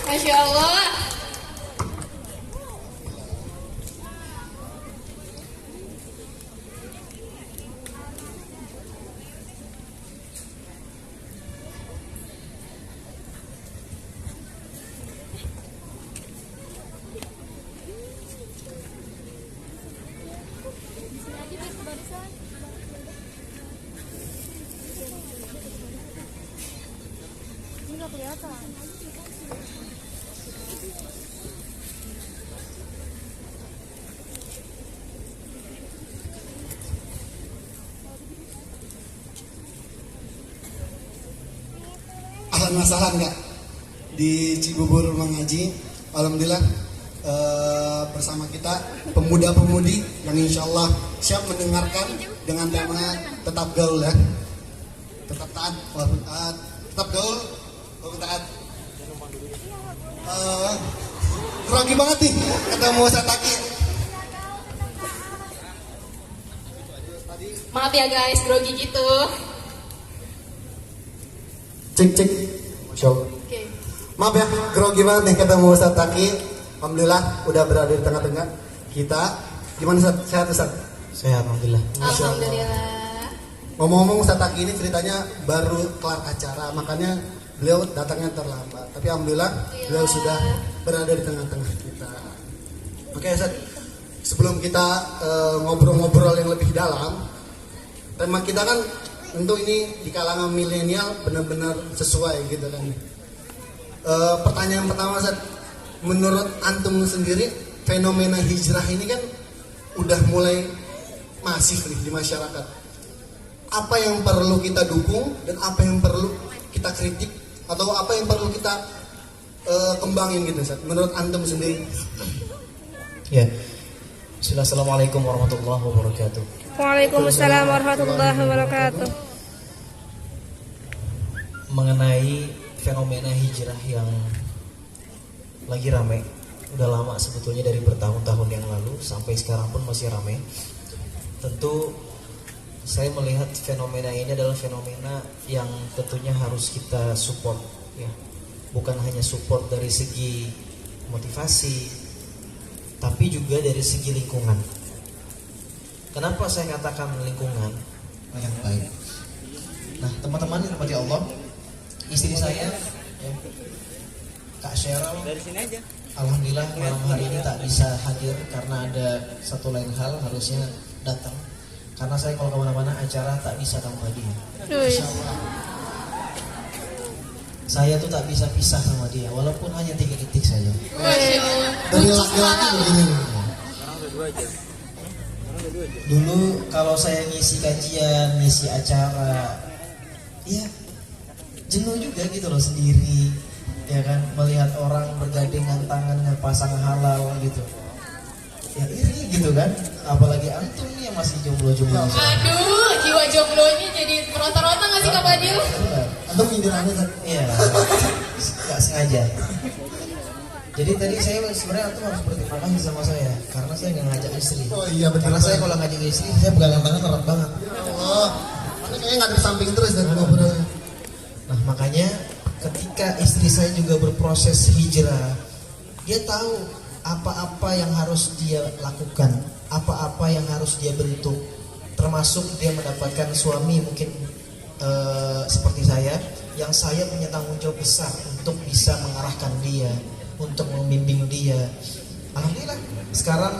Masya Allah. Ini nggak kelihatan. Ahlan masalah nggak di Cibubur mengaji. Alhamdulillah bersama kita pemuda-pemudi yang insya Allah siap mendengarkan dengan tema tetap gaul ya, tetap taat walaupun taat, tetap gaul walaupun taat. Grogi banget nih ketemu Sataki. Maaf ya guys, grogi gitu. Cek show. Oke. Maaf ya, grogi banget nih ketemu Ustaz Taki. Alhamdulillah udah berada di tengah-tengah kita. Gimana Ustaz? Sehat Ustaz? Sehat, alhamdulillah. Alhamdulillah. Ngomong-ngomong Ustaz Taki ini ceritanya baru kelar acara, makanya beliau datangnya terlambat. Tapi alhamdulillah beliau sudah berada di tengah-tengah kita. Oke Ustaz, sebelum kita ngobrol-ngobrol yang lebih dalam, tema kita kan tentu ini di kalangan milenial benar-benar sesuai gitu kan. Pertanyaan pertama Ustaz, menurut antum sendiri fenomena hijrah ini kan udah mulai masif nih di masyarakat. Apa yang perlu kita dukung dan apa yang perlu kita kritik atau apa yang perlu kita kembangin gitu Ustaz, menurut antum sendiri? Ya. Assalamualaikum warahmatullahi wabarakatuh. Waalaikumsalam warahmatullahi wabarakatuh. Mengenai fenomena hijrah yang lagi ramai, udah lama sebetulnya dari bertahun-tahun yang lalu sampai sekarang pun masih ramai. Tentu saya melihat fenomena ini adalah fenomena yang tentunya harus kita support ya. Bukan hanya support dari segi motivasi, tapi juga dari segi lingkungan. Kenapa saya katakan lingkungan yang baik? Nah, teman-teman yang dirahmati Allah, istri saya ya, Kak Cheryl dari sini aja. Alhamdulillah malam hari ini tak bisa hadir karena ada satu lain hal, harusnya datang. Karena saya kalau kemana-mana acara tak bisa tanpa dia. Saya tuh tak bisa pisah sama dia, walaupun hanya 3 detik saja. Masya Allah. Dari laki-laki begini. Dulu kalau saya ngisi kajian, ngisi acara, ya jenuh juga gitu loh sendiri, ya kan, melihat orang bergandengan tangan dengan pasangan halal gitu. Ya iri gitu kan, apalagi antum nih yang masih jomblo-jomblo. Aduh, jiwa jomblonya jadi meronta-ronta nggak sih Kak Fadil? Antum nyindir aneh Ustaz? Iya, nggak sengaja. Jadi tadi saya sebenarnya antum harus berterima kasih sama saya karena saya nggak ngajak istri. Oh iya betul. Karena saya kalau ngajak istri, saya pegangan tangan erat banget. Ya Allah, ini kayaknya nggak di samping terus dan ngobrol. Nah makanya ketika istri saya juga berproses hijrah, dia tahu apa-apa yang harus dia lakukan, apa-apa yang harus dia bentuk, termasuk dia mendapatkan suami mungkin seperti yang saya punya tanggung jawab besar untuk bisa mengarahkan dia, untuk membimbing dia. Alhamdulillah sekarang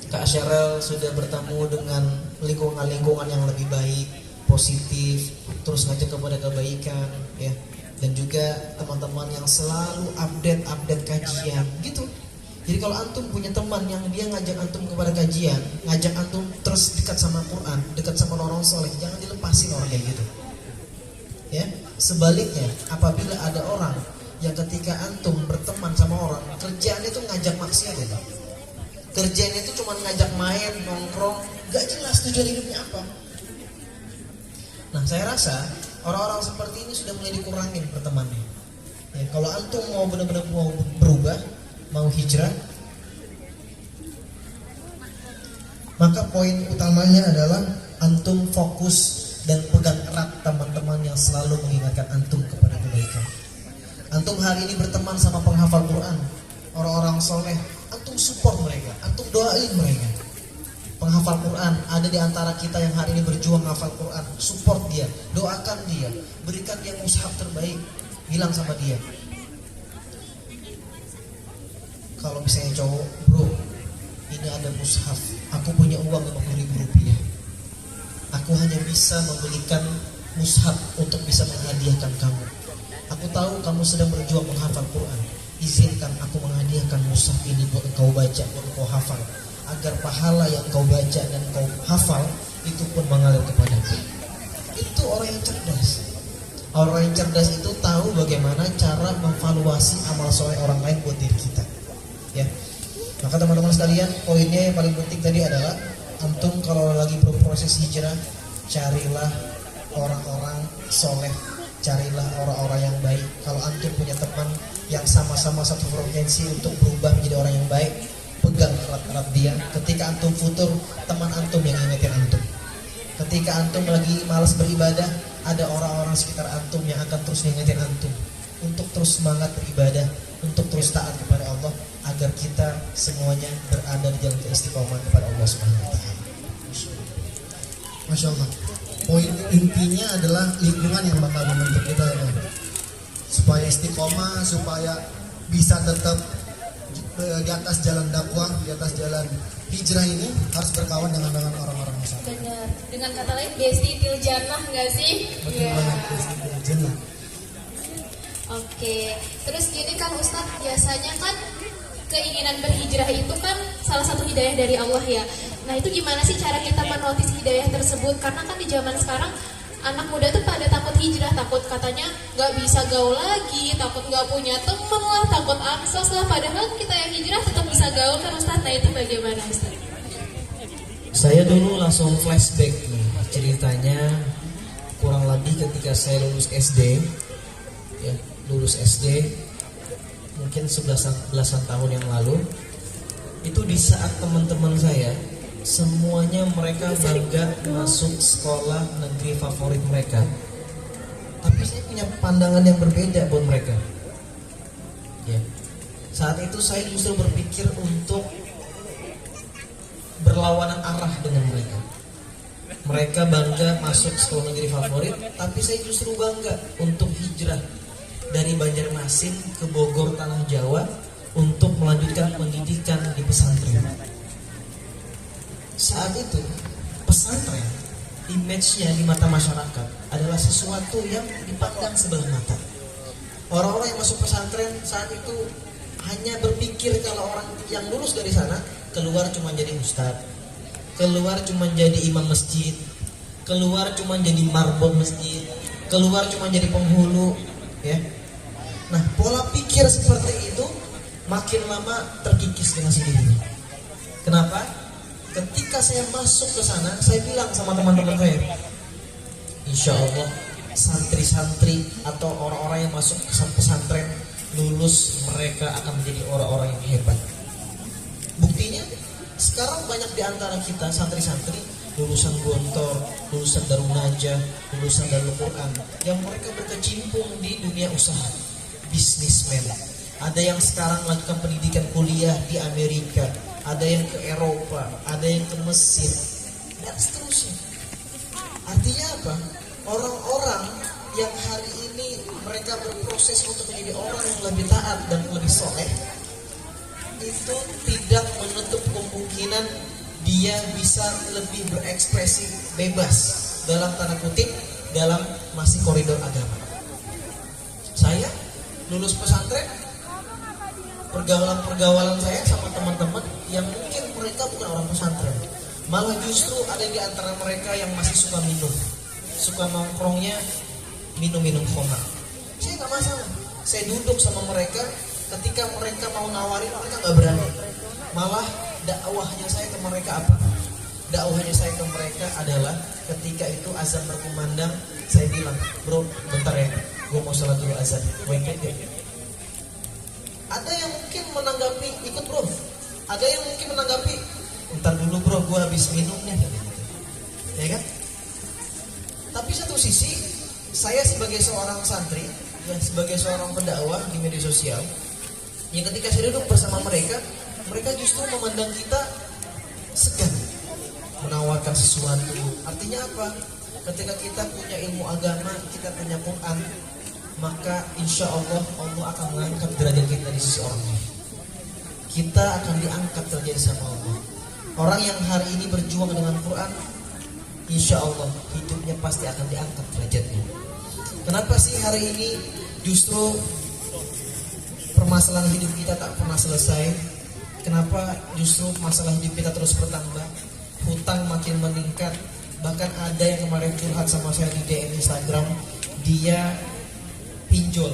Kak Cheryl sudah bertemu dengan lingkungan-lingkungan yang lebih baik, positif, terus ngajak kepada kebaikan ya. Dan juga teman-teman yang selalu update kajian gitu. Jadi kalau antum punya teman yang dia ngajak antum kepada kajian, ngajak antum terus dekat sama Quran, dekat sama orang soleh, jangan dilepasin orang kayak gitu. Ya, sebaliknya apabila ada orang yang ketika antum berteman sama orang, kerjaannya itu ngajak maksiat itu. Kerjaannya itu cuma ngajak main, nongkrong, gak jelas tujuan hidupnya apa. Nah, saya rasa orang-orang seperti ini sudah mulai dikurangin pertemanannya. Ya, kalau antum mau benar-benar mau berubah, mau hijrah, maka poin utamanya adalah antum fokus dan pegang erat teman-teman yang selalu mengingatkan antum kepada kebaikan. Antum hari ini berteman sama penghafal Quran, orang-orang soleh, antum support mereka, antum doain mereka. Penghafal Quran, ada di antara kita yang hari ini berjuang menghafal Quran, support dia, doakan dia, berikan dia mushaf terbaik, bilang sama dia. Kalau misalnya cowok, bro, ini ada mushaf, aku punya uang 50.000 rupiah, aku hanya bisa membelikan mushaf untuk bisa menghadiahkan kamu. Aku tahu kamu sedang berjuang menghafal Quran, izinkan aku menghadiahkan mushaf ini buat engkau baca, buat engkau hafal, agar pahala yang kau baca dan kau hafal itu pun mengalir kepadaku. Itu orang yang cerdas. Orang yang cerdas itu tahu bagaimana cara memvaluasi amal soleh orang lain buat diri kita. Ya, maka teman-teman sekalian, poinnya yang paling penting tadi adalah antum kalau lagi berproses hijrah, carilah orang-orang soleh, carilah orang-orang yang baik. Kalau antum punya teman yang sama-sama satu frekuensi untuk berubah menjadi orang yang baik, pegang erat-erat dia. Ketika antum futur, teman antum yang ingetin antum. Ketika antum lagi malas beribadah, ada orang-orang sekitar antum yang akan terus ngingetin antum untuk terus semangat beribadah, untuk terus taat kepada Allah, agar kita semuanya berada di jalan keistiqomah kepada Allah Subhanahu wa taala. Masya Allah. Poin intinya adalah lingkungan yang bakal membentuk kita ya, supaya istiqomah, supaya bisa tetap di atas jalan dakwah, di atas jalan hijrah ini harus berkawan dengan orang-orang yang sama. Benar. Dengan kata lain, besti til jannah nggak sih? Betul banget, besti til jannah. Oke, terus gini kan Ustadz, biasanya kan keinginan berhijrah itu kan salah satu hidayah dari Allah ya. Nah itu gimana sih cara kita menotis hidayah tersebut? Karena kan di zaman sekarang anak muda tuh pada takut hijrah, takut katanya nggak bisa gaul lagi, takut nggak punya temen lah, takut ansos lah. Padahal kita yang hijrah tetap bisa gaul kan Ustadz. Nah itu bagaimana Ustadz? Saya dulu langsung flashback nih ceritanya, kurang lebih ketika saya lulus SD, ya lulus SD mungkin 11-an tahun yang lalu. Itu di saat teman-teman saya semuanya mereka bangga masuk sekolah negeri favorit mereka, tapi saya punya pandangan yang berbeda buat mereka. Ya, saat itu saya justru berpikir untuk berlawanan arah dengan mereka. Mereka bangga masuk sekolah negeri favorit, tapi saya justru bangga untuk hijrah dari Banjarmasin ke Bogor tanah Jawa untuk melanjutkan pendidikan di pesantren. Saat itu pesantren image-nya di mata masyarakat adalah sesuatu yang dipandang sebelah mata. Orang-orang yang masuk pesantren saat itu hanya berpikir kalau orang yang lulus dari sana keluar cuma jadi ustadz, keluar cuma jadi imam masjid, keluar cuma jadi marbot masjid, keluar cuma jadi penghulu, ya. Nah, pola pikir seperti itu makin lama terkikis dengan sendirinya. Kenapa? Ketika saya masuk ke sana, saya bilang sama teman-teman saya, insya Allah santri-santri atau orang-orang yang masuk ke pesantren lulus, mereka akan menjadi orang-orang yang hebat. Buktinya, sekarang banyak di antara kita santri-santri lulusan Gontor, lulusan Darul Najah, lulusan Darul Quran, yang mereka berkecimpung di dunia usaha, bisnismen. Ada yang sekarang melakukan pendidikan kuliah di Amerika, ada yang ke Eropa, ada yang ke Mesir, dan seterusnya. Artinya apa? Orang-orang yang hari ini mereka berproses untuk menjadi orang yang lebih taat dan lebih soleh, itu tidak menutup kemungkinan dia bisa lebih berekspresi bebas, dalam tanda kutip, dalam masih koridor agama. Saya lulus pesantren pergaulan saya sama teman-teman yang mungkin mereka bukan orang pesantren, malah justru ada di antara mereka yang masih suka minum, suka nongkrongnya minum-minum khamar. Saya nggak masalah, saya duduk sama mereka. Ketika mereka mau nawarin, mereka nggak berani. Malah dakwahnya saya ke mereka apa? Dakwahnya saya ke mereka adalah ketika itu azan berkumandang, saya bilang, bro, bentar ya, gue mau sholat dulu azan. Gue ikut ya. Ada yang mungkin menanggapi, ikut bro. Ada yang mungkin menanggapi, bentar dulu bro, gue habis minum nih. Ya kan? Tapi satu sisi, saya sebagai seorang santri, ya sebagai seorang pendakwah di media sosial, yang ketika saya duduk bersama mereka, mereka justru memandang kita segan, menawarkan sesuatu. Artinya apa? Ketika kita punya ilmu agama, kita punya Quran, maka insya Allah Allah akan mengangkat derajat kita di sisi orang lain. Kita akan diangkat derajat sama Allah. Orang yang hari ini berjuang dengan Quran, insya Allah hidupnya pasti akan diangkat derajatnya. Kenapa sih hari ini justru permasalahan hidup kita tak pernah selesai? Kenapa justru masalah hidup kita terus bertambah? Hutang makin meningkat. Bahkan ada yang kemarin curhat sama saya di DM Instagram, dia pinjol,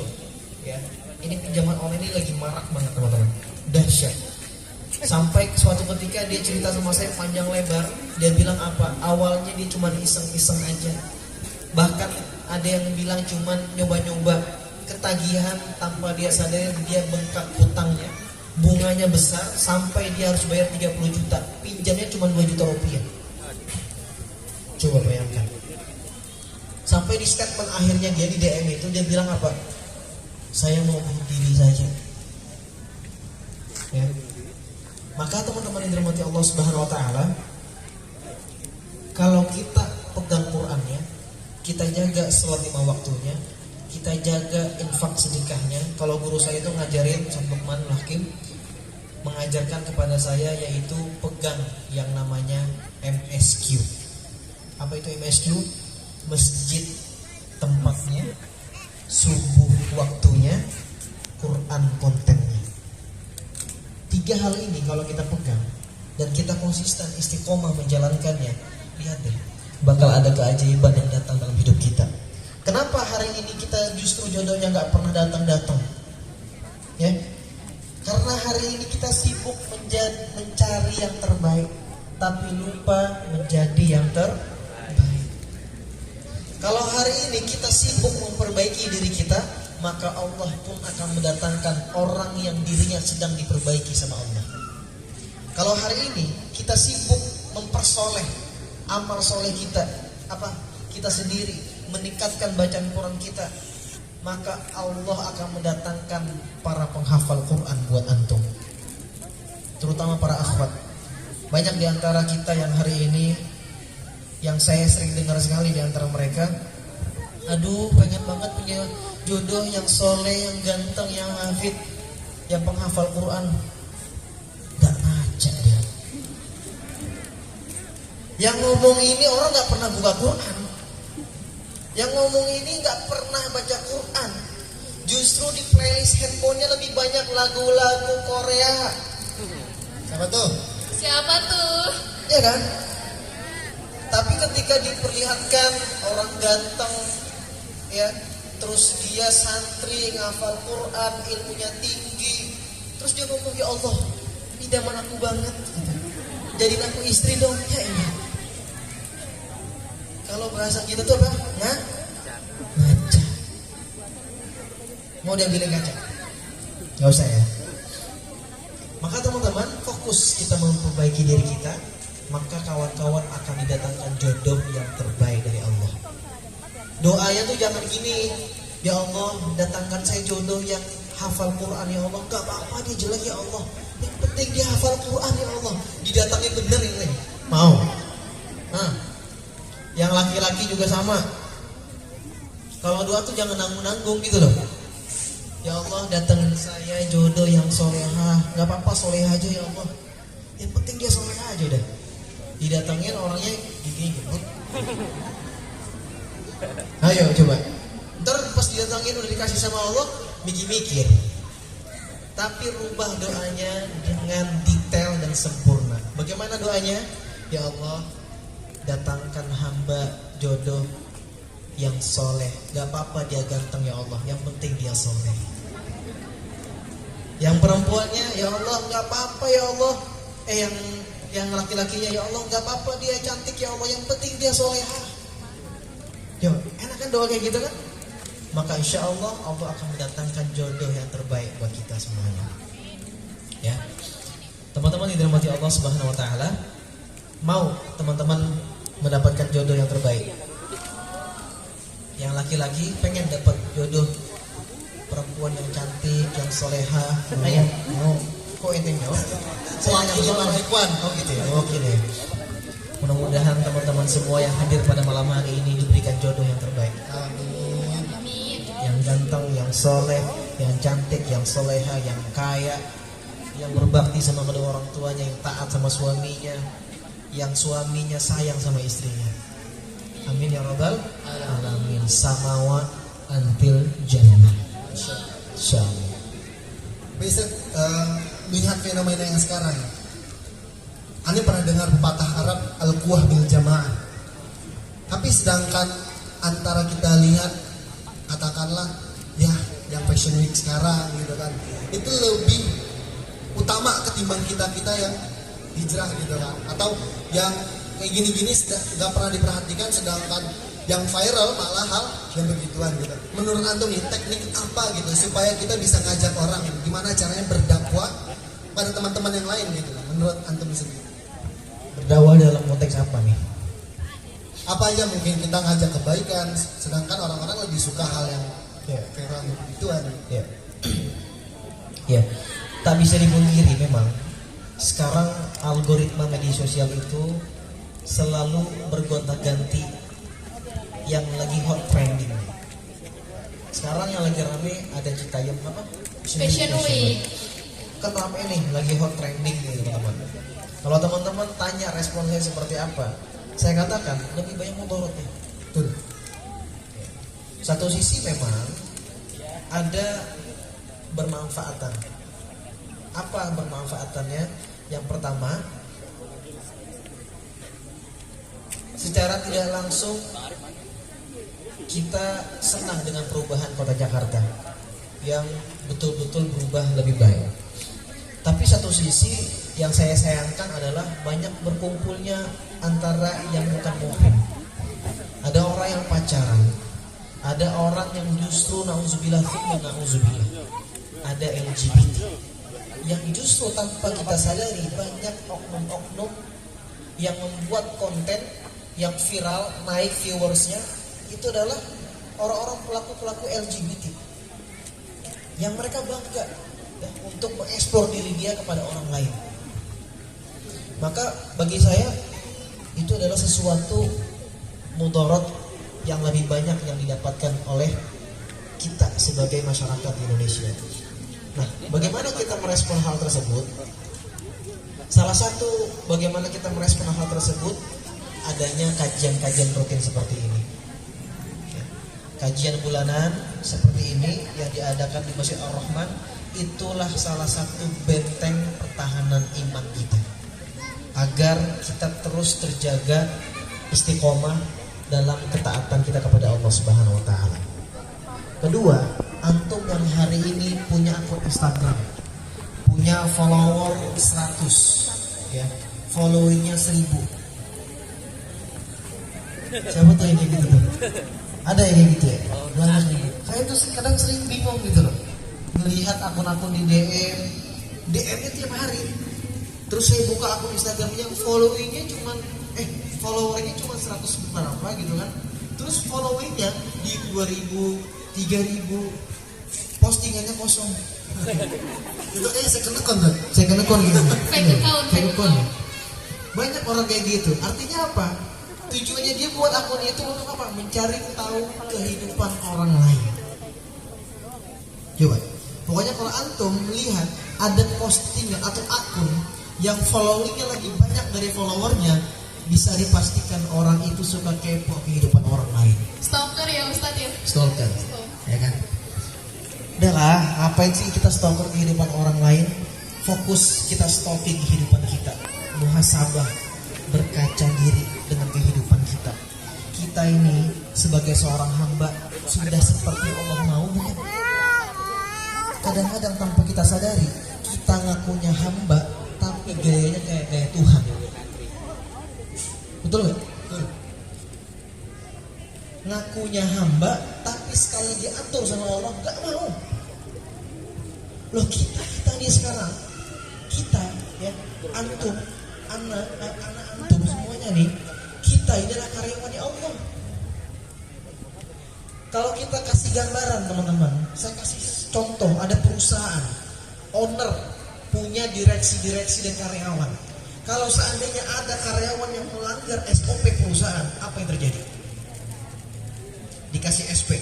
ya. Ini pinjaman online ini lagi marak banget teman-teman, dahsyat. Sampai suatu ketika dia cerita sama saya panjang lebar. Dia bilang apa? Awalnya dia cuma iseng-iseng aja. Bahkan ada yang bilang cuma nyoba-nyoba, ketagihan tanpa dia sadar dia bengkak hutangnya. Bunganya besar sampai dia harus bayar 30 juta. Pinjamnya cuma 2 juta rupiah. Coba bayangkan. Sampai di statement akhirnya dia di DM itu dia bilang apa? Saya mau bunuh diri saja. Ya. Maka teman-teman yang dirahmati Allah Subhanahu wa taala, kalau kita pegang Qur'annya, kita jaga sholat 5 waktunya, kita jaga infak sedekahnya. Kalau guru saya itu ngajarin, Ustaz Lukman Hakim mengajarkan kepada saya, yaitu pegang yang namanya MSQ. Apa itu MSQ? Masjid tempatnya, subuh waktunya, Quran kontennya. 3 hal ini kalau kita pegang dan kita konsisten istiqomah menjalankannya, lihat deh, bakal ada keajaiban yang datang dalam hidup kita. Kenapa hari ini kita justru jodohnya nggak pernah datang-datang? Ya, karena hari ini kita sibuk mencari yang terbaik, tapi lupa menjadi yang terbaik. Kalau hari ini kita sibuk memperbaiki diri kita, maka Allah pun akan mendatangkan orang yang dirinya sedang diperbaiki sama Allah. Kalau hari ini kita sibuk mempersoleh amal soleh kita, kita sendiri, meningkatkan bacaan Quran kita, maka Allah akan mendatangkan para penghafal Quran buat antum, terutama para akhwat. Banyak di antara kita yang hari ini, yang saya sering dengar sekali di antara mereka, aduh pengen banget punya jodoh yang soleh, yang ganteng, yang hafid, yang penghafal Quran. Gak ngaca dia. Yang ngomong ini orang gak pernah buka Quran. Yang ngomong ini gak pernah baca Quran. Justru di playlist handphonenya lebih banyak lagu-lagu Korea. Siapa tuh? Siapa tuh? Ya kan? Tapi ketika diperlihatkan orang ganteng, ya, terus dia santri, ngafal Quran, ilmunya tinggi, terus dia ngomong, ya Allah, idaman aku banget, jadiin aku istri dong. Ya iya. Kalau bahasa kita tuh apa? Ngaca. Mau dia bilang ngaca? Gak usah ya. Maka teman-teman, fokus kita memperbaiki diri kita, maka kawan-kawan akan didatangkan jodoh yang terbaik dari Allah. Doanya tuh jangan gini, ya Allah, datangkan saya jodoh yang hafal Quran ya Allah. Gak apa-apa dia jelek ya Allah, yang penting dia hafal Quran ya Allah. Didatangin bener ini. Mau? Nah, yang laki-laki juga sama. Kalau doa tuh jangan nanggung-nanggung gitu loh. Ya Allah, datangin saya jodoh yang solehah. Gak apa-apa solehah aja ya Allah, yang penting dia solehah aja udah. Didatangin orangnya gini gitu. Ayo coba. Ntar pas didatangin udah dikasih sama Allah, mikir-mikir. tapi rubah doanya dengan detail dan sempurna. Bagaimana doanya? Ya Allah, datangkan hamba jodoh yang soleh. Gak apa-apa dia ganteng ya Allah, yang penting dia soleh. Yang perempuannya, ya Allah gak apa-apa ya Allah. Yang laki-lakinya, ya Allah gak apa-apa dia cantik ya Allah, yang penting dia solehah. Yo, enak kan doa kayak gitu kan? Maka insya Allah Allah akan mendatangkan jodoh yang terbaik buat kita semuanya. Ya, teman-teman yang dirahmati Allah Subhanahu Wa Taala, mau teman-teman mendapatkan jodoh yang terbaik? Yang laki-laki pengen dapat jodoh perempuan yang cantik, yang soleha, ayah mau kok ente jawab? Soalnya Ikhwan. Oh gitu ya. Oke deh. Mudah-mudahan teman-teman semua yang hadir pada malam hari ini diberikan jodoh yang terbaik. Amin. Yang ganteng, yang soleh, yang cantik, yang soleha, yang kaya, yang berbakti sama kedua orang tuanya, yang taat sama suaminya, yang suaminya sayang sama istrinya. Amin ya rabbal alamin. Samawa antil jannah. Insyaallah. Bisa lihat fenomena yang sekarang. Anda pernah dengar pepatah Arab al-quwah bil jamaah. Tapi sedangkan antara kita lihat katakanlah ya yang fashion week sekarang gitu kan, itu lebih utama ketimbang kita yang hijrah gitu kan, atau yang kayak gini-gini nggak pernah diperhatikan, sedangkan yang viral malah hal yang begituan gitu. Menurut antum nih teknik apa gitu supaya kita bisa ngajak orang gimana caranya berdakwah pada teman-teman yang lain gitu? Menurut antum sendiri Berdakwah dalam konteks apa nih? apa aja mungkin kita ngajak kebaikan, sedangkan orang-orang lebih suka hal yang viral begituan. Ya. Ya, tak bisa dipungkiri memang sekarang algoritma media sosial itu selalu bergonta-ganti yang lagi hot trending. Sekarang yang lagi rame ada Citayam apa? Fashion Week. Kan rame nih, lagi hot trending nih teman-teman. Kalau teman-teman tanya respon saya seperti apa, saya katakan lebih banyak mudaratnya. Betul. Satu sisi memang ada bermanfaatan. Apa bermanfaatannya? Yang pertama, secara tidak langsung kita senang dengan perubahan kota Jakarta yang betul-betul berubah lebih baik. Tapi satu sisi yang saya sayangkan adalah banyak berkumpulnya antara yang bukan muhrim. Ada orang yang pacaran, ada orang yang justru na'udzubillah, ada LGBT yang justru tanpa kita sadari banyak oknum-oknum yang membuat konten yang viral, naik viewersnya, itu adalah orang-orang pelaku-pelaku LGBT yang mereka bangga ya, untuk mengeksplor diri dia kepada orang lain. Maka bagi saya itu adalah sesuatu mudarat yang lebih banyak yang didapatkan oleh kita sebagai masyarakat Indonesia. Nah, bagaimana kita merespon hal tersebut? Salah satu bagaimana kita merespon hal tersebut adanya kajian-kajian rutin seperti ini. Kajian bulanan seperti ini yang diadakan di Masjid Ar-Rahman, itulah salah satu benteng pertahanan iman kita agar kita terus terjaga istiqomah dalam ketaatan kita kepada Allah Subhanahu wa taala. Kedua, antum yang hari ini punya akun Instagram, punya follower 100 ya, followingnya 1000. Siapa tuh yang kayak gitu tuh? Ada yang kayak gitu ya? Banyak nih. Saya tuh kadang sering bingung gitu loh, melihat akun-akun di DM-nya tiap hari. Terus saya buka akun Instagram yang followingnya followernya cuma 100 berapa gitu kan. Terus followingnya di 2000, 3000, postingannya kosong. Itu kayaknya second account kan? Second account gitu. Fake account. Banyak orang kayak gitu. Artinya apa? Tujuannya dia buat akun itu untuk apa? Mencari tahu kehidupan orang lain. Coba. Pokoknya kalau antum melihat ada postingan atau akun yang followingnya lagi banyak dari followernya, bisa dipastikan orang itu suka kepo kehidupan orang lain. Stalker ya Ustadz ya? Stalker, ya kan? Udahlah, ngapain sih kita stalker kehidupan orang lain? Fokus kita stalking kehidupan kita. Muhasabah, berkaca diri dengan kehidupan kita. Kita ini sebagai seorang hamba sudah seperti Allah mau bukan? Kadang-kadang tanpa kita sadari, kita ngakunya hamba tapi gayanya kayak gaya Tuhan. Betul nggak? Betul. Ngakunya hamba tapi sekali diatur sama Allah nggak mau. Loh kita nih sekarang, kita ya antum, anak antum semuanya nih, kita ini adalah karyawan Allah. Kalau kita kasih gambaran teman-teman, saya kasih contoh, ada perusahaan, owner punya direksi dan karyawan. Kalau seandainya ada karyawan yang melanggar SOP perusahaan, apa yang terjadi? Dikasih SP,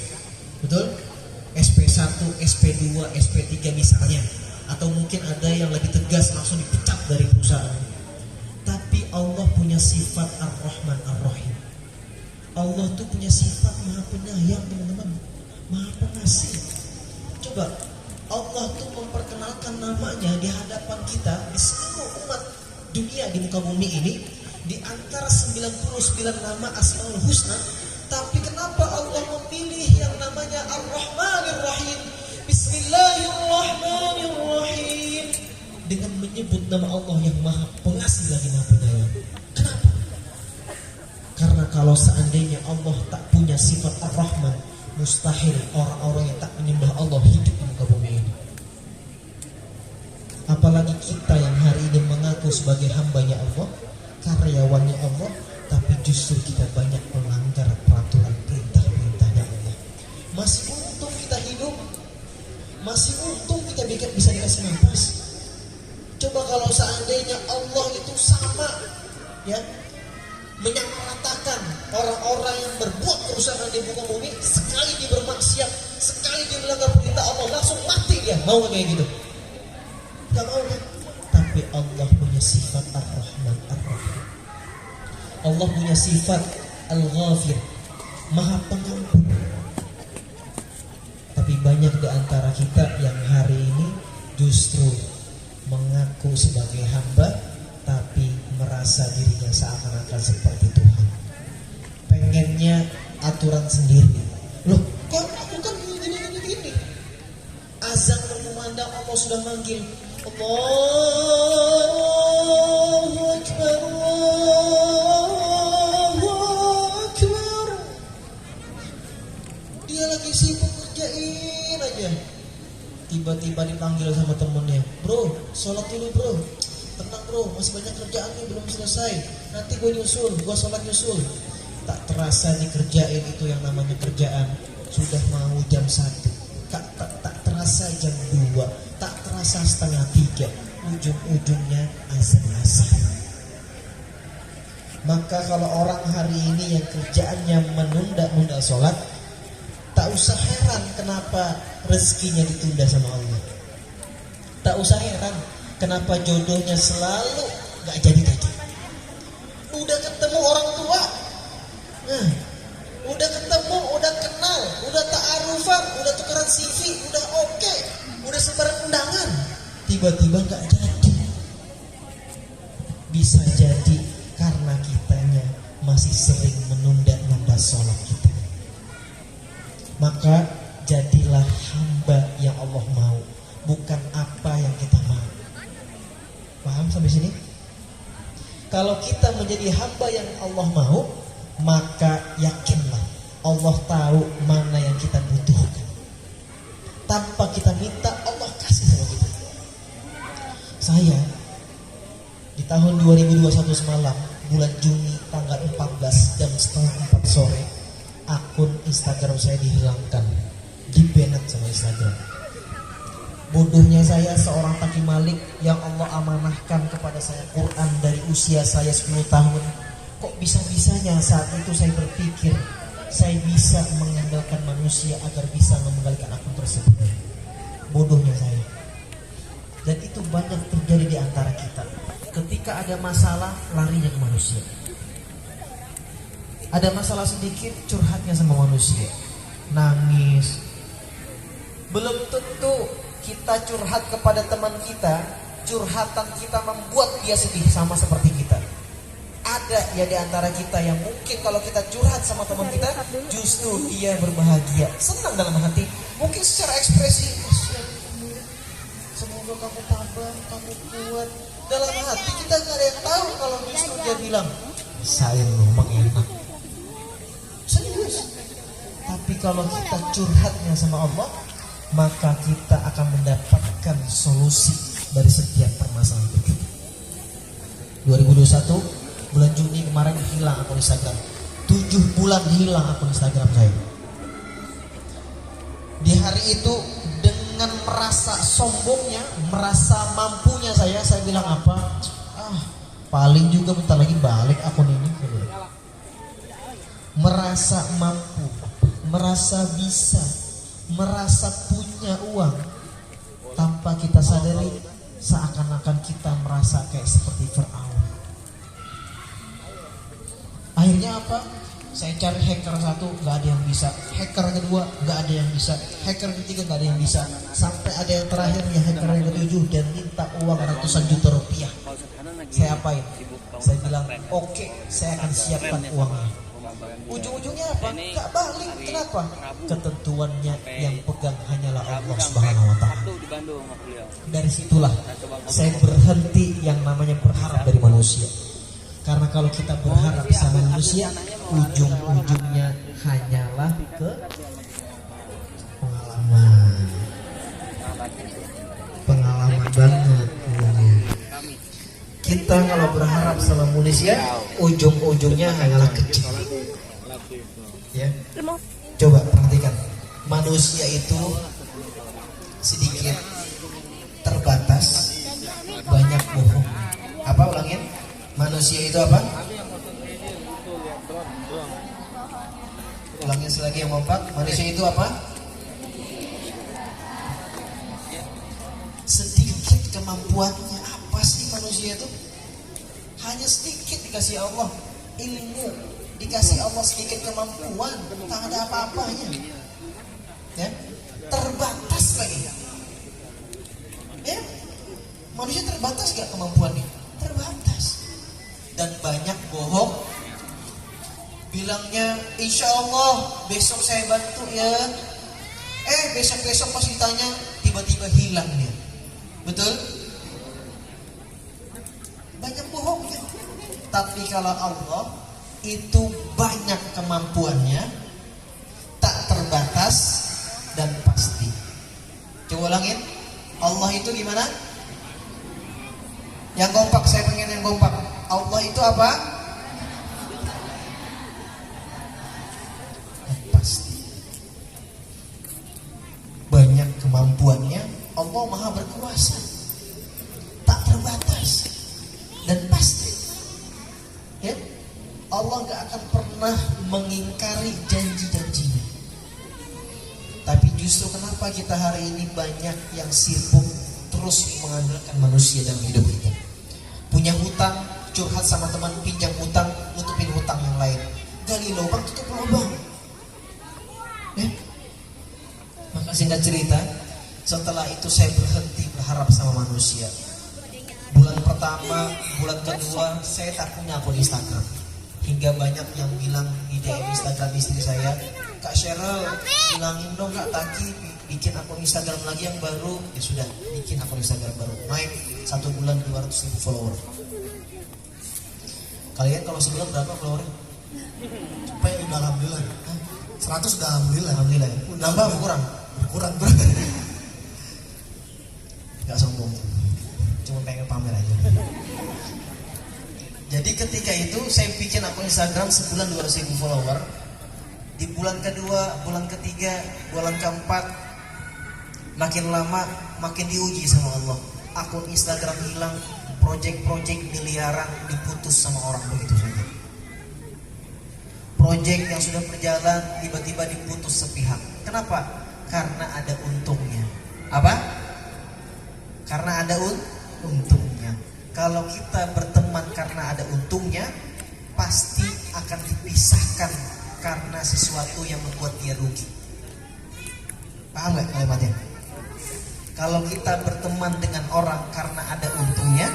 betul? SP1, SP2, SP3 misalnya. Atau mungkin ada yang lebih tegas langsung dipecat dari perusahaan. Tapi Allah punya sifat Ar-Rahman Ar-Rahim. Allah tuh punya sifat Maha Penyayang teman-teman, Maha Pengasih. Coba Allah tuh memperkenalkan namanya di hadapan kita di seluruh umat dunia di muka bumi ini, di antara 99 nama Asmaul Husna. Tapi kenapa Allah memilih yang namanya Ar-Rahmanir Rahim? Bismillahirrahmanirrahim, dengan menyebut nama Allah yang Maha Pengasih lagi Maha Penyayang. Kenapa? Karena kalau seandainya Allah tak punya sifat Ar-Rahman, mustahil orang-orang yang tak menyembah Allah hidup di muka bumi ini. Apalagi kita yang hari ini mengaku sebagai hambanya Allah, karyawannya Allah, tapi justru kita banyak melanggar peraturan perintah-perintahnya Allah. Masih untung kita hidup, masih untung kita bisa dikasih nafas. Coba kalau seandainya Allah itu sama, ya, menyamaratakan orang-orang yang berbuat kerusakan di muka bumi, sekali dia bermaksiat, sekali dia melanggar perintah Allah, langsung mati dia. Mau kayak gitu? Gak mau kan? Tapi Allah punya sifat Ar-Rahman Ar-Rahim. Allah punya sifat Al-Ghafir, Maha Pengampun. Tapi banyak di antara kita yang hari ini justru mengaku sebagai hamba, tapi merasa dirinya seakan-akan seperti Tuhan. Pengennya aturan sendiri. Loh, kok aku kan gini. Azan berkumandang, Allah sudah manggil. Allahu Akbar, Allahu Akbar. Dia lagi sibuk kerjain aja. Tiba-tiba dipanggil sama temennya, bro, sholat dulu bro. Tenang bro, masih banyak kerjaan nih belum selesai. Nanti gue sholat nyusul. Tak terasa dikerjain itu yang namanya kerjaan. Sudah mau jam 1, tak terasa jam 2, tak terasa setengah 3. Ujung-ujungnya azan. Maka kalau orang hari ini yang kerjaannya menunda-nunda sholat, tak usah heran kenapa rezekinya ditunda sama Allah. Tak usah heran kenapa jodohnya selalu gak jadi-jadi. Udah ketemu orang tua, nah, udah ketemu, udah kenal, udah ta'arufan, udah tukeran CV, udah oke, udah sebaran undangan, tiba-tiba gak jadi. Bisa jadi karena kitanya masih sering menunda-nunda sholat kita. Maka jadilah hamba yang Allah mau, bukan apa yang kita mau. Paham sampai sini? Kalau kita menjadi hamba yang Allah mau, maka yakinlah Allah tahu mana yang kita butuhkan. Tanpa kita minta, Allah kasih sama kita. Saya di tahun 2021 semalam, bulan Juni tanggal 14 jam setengah 4 sore, akun Instagram saya dihilangkan, di-banned sama Instagram. Bodohnya saya seorang Taki Malik yang Allah amanahkan kepada saya Quran dari usia saya 10 tahun. Kok bisa-bisanya saat itu saya berpikir saya bisa mengandalkan manusia agar bisa mengembalikan akun tersebut. Bodohnya saya. Dan itu banyak terjadi di antara kita. Ketika ada masalah, larinya ke manusia. Ada masalah sedikit, curhatnya sama manusia. Nangis, Belum tentu kita curhat kepada teman kita, curhatan kita membuat dia sedih sama seperti kita. Ada ya di antara kita yang mungkin kalau kita curhat sama teman kita, justru dia berbahagia, senang dalam hati. Mungkin secara ekspresi, semoga kamu tabah, kamu kuat. Dalam hati kita nggak ada yang tahu kalau justru dia bilang, saya memang enak. Serius. Tapi kalau kita curhatnya sama Allah, maka kita akan mendapatkan solusi dari setiap permasalahan itu. 2021 bulan Juni kemarin hilang akun Instagram. 7 bulan hilang akun Instagram saya. Di hari itu dengan merasa sombongnya, merasa mampunya saya bilang apa? Paling juga bentar lagi balik akun ini. Merasa mampu, merasa bisa, merasa punya uang, tanpa kita sadari seakan-akan kita merasa kayak seperti Fir'aun. Akhirnya apa? Saya cari hacker 1, gak ada yang bisa. Hacker kedua, gak ada yang bisa. Hacker ketiga, gak ada yang bisa. Sampai ada yang terakhir, ya hacker yang ketujuh, dan minta uang ratusan juta rupiah. Saya apain? Saya bilang, oke, saya akan siapkan uangnya. Ujung-ujungnya apa? Gak balik. Kenapa? Ketentuannya yang pegang hanyalah Allah Subhanahu wa Ta'ala. Dari situlah saya berhenti yang namanya berharap dari manusia. Karena kalau kita berharap sama manusia, ujung-ujungnya hanyalah ke pengalaman banget. Kita kalau berharap sama manusia, ujung-ujungnya hanyalah kecil. Ya, coba perhatikan, manusia itu sedikit, terbatas, banyak bohong. Apa ulangin? Manusia itu apa? Ulangin selagi yang kompak. Manusia itu apa? Sedikit kemampuannya. Apa sih manusia itu? Hanya sedikit dikasih Allah ilmu, dikasih Allah sedikit kemampuan, tak ada apa-apanya. Ya, terbatas lagi. Ya, manusia terbatas gak kemampuannya? Terbatas. Dan banyak bohong, bilangnya insya Allah besok saya bantu ya, besok-besok pas ditanya tiba-tiba hilang dia. Betul? Banyak bohongnya. Tapi kalau Allah itu banyak kemampuannya, tak terbatas dan pasti. Coba ulangin, Allah itu gimana? Yang kompak, saya pengen yang kompak. Allah itu apa? Pasti. Banyak kemampuannya, Allah Maha berkuasa, tak terbatas dan pasti. Ya, Allah gak akan pernah mengingkari janji-janjinya. Tapi justru kenapa kita hari ini banyak yang sibuk terus mengandalkan manusia dalam hidup kita? Punya hutang, curhat sama teman, pinjam hutang, nutupin hutang yang lain. Gali lubang, tutup lubang. Maka singkat cerita, setelah itu saya berhenti berharap sama manusia. Bulan pertama, bulan kedua, saya tak punya akun Instagram. Hingga banyak yang bilang di DM Instagram istri saya, Kak Cheryl, bilangin dong Kak Taki bikin akun Instagram lagi yang baru. Ya sudah, bikin akun Instagram baru. Naik 1 bulan 200.000 follower. Kalian kalau sebulan berapa followernya? Supaya udah alhamdulillah. 100 udah alhamdulillah. Alhamdulillah ya. Nambah berkurang? Berkurang. Gak sombong, cuma pengen pamer aja. Jadi ketika itu saya bikin akun Instagram sebulan 200.000 follower. Di bulan kedua, bulan ketiga, bulan keempat, makin lama makin diuji sama Allah. Akun Instagram hilang, project-project miliaran diputus sama orang begitu saja. Project yang sudah berjalan tiba-tiba diputus sepihak. Kenapa? Karena ada untungnya. Apa? Karena ada untungnya. Kalau kita berteman karena ada untungnya, pasti akan dipisahkan karena sesuatu yang membuat dia rugi. Paham nggak kalimatnya? Kalau kita berteman dengan orang karena ada untungnya,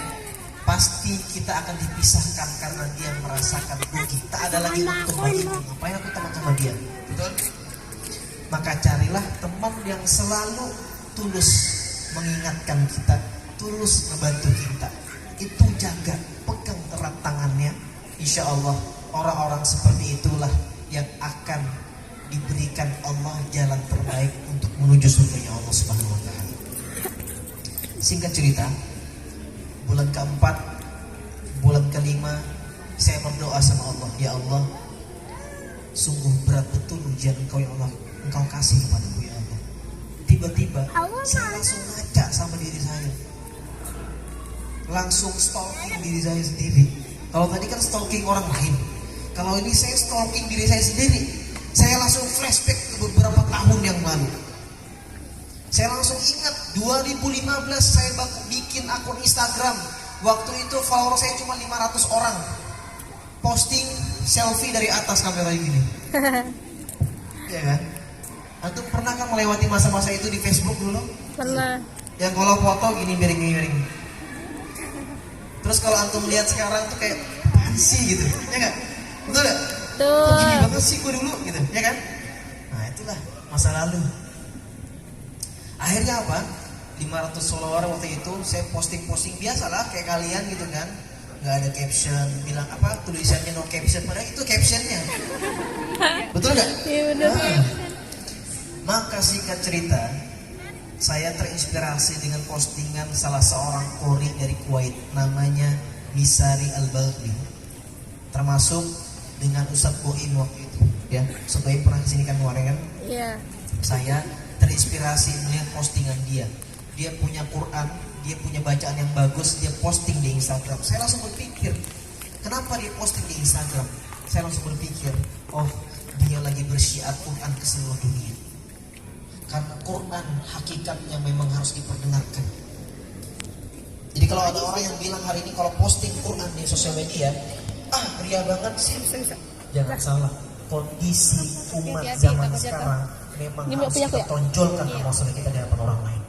pasti kita akan dipisahkan karena dia merasakan rugi. Tak ada lagi untung bagiku. Ngapain aku teman sama dia? Betul? Maka carilah teman yang selalu tulus mengingatkan kita, tulus membantu kita. Itu jaga, pegang erat tangannya. Insya Allah orang-orang seperti itulah yang akan diberikan Allah jalan terbaik untuk menuju surganya Allah Subhanahu wa taala. Singkat cerita, bulan keempat, bulan kelima, saya berdoa sama Allah, ya Allah, sungguh berat betul ujian Engkau ya Allah, Engkau kasih kepadaku ya Allah. Tiba-tiba saya langsung ngaca sama diri saya, langsung stalking diri saya sendiri. Kalau tadi kan stalking orang lain, kalau ini saya stalking diri saya sendiri. Saya langsung flashback ke beberapa tahun yang lalu. Saya langsung ingat 2015 saya bikin akun Instagram. Waktu itu follower saya cuma 500 orang. Posting selfie dari atas kamera gini. Iya kan? Antum pernah kan melewati masa-masa itu di Facebook dulu? Pernah. Yang kalau foto gini miring-miring. Terus kalau antum lihat sekarang tuh kayak apaan sih gitu. Ya enggak? Betul enggak? Kok gini banget sih gue dulu gitu, ya kan? Nah, itulah masa lalu. Akhirnya apa? 500 follower waktu itu saya posting-posting biasalah kayak kalian gitu kan. Nggak ada caption, bilang apa tulisannya no caption, padahal itu captionnya. Betul nggak? Iya benar. Nah, maka singkat cerita, saya terinspirasi dengan postingan salah seorang qori dari Kuwait, namanya Misari Al-Balqi, termasuk dengan Ustadz Boim waktu itu. Ya, Ustadz Boim pernah kesini kan kemarin kan? Iya. Saya terinspirasi melihat postingan dia. Dia punya Quran, dia punya bacaan yang bagus, dia posting di Instagram. Saya langsung berpikir, kenapa dia posting di Instagram? Saya langsung berpikir, oh dia lagi bersyiar Quran ke seluruh dunia. Karena Quran hakikatnya memang harus diperdengarkan. Jadi kalau ada orang yang bilang hari ini kalau posting Quran di sosial media, ria banget sih. Jangan salah, kondisi umat zaman sekarang memang harus kita tonjolkan amal soleh kita di hadapan orang lain.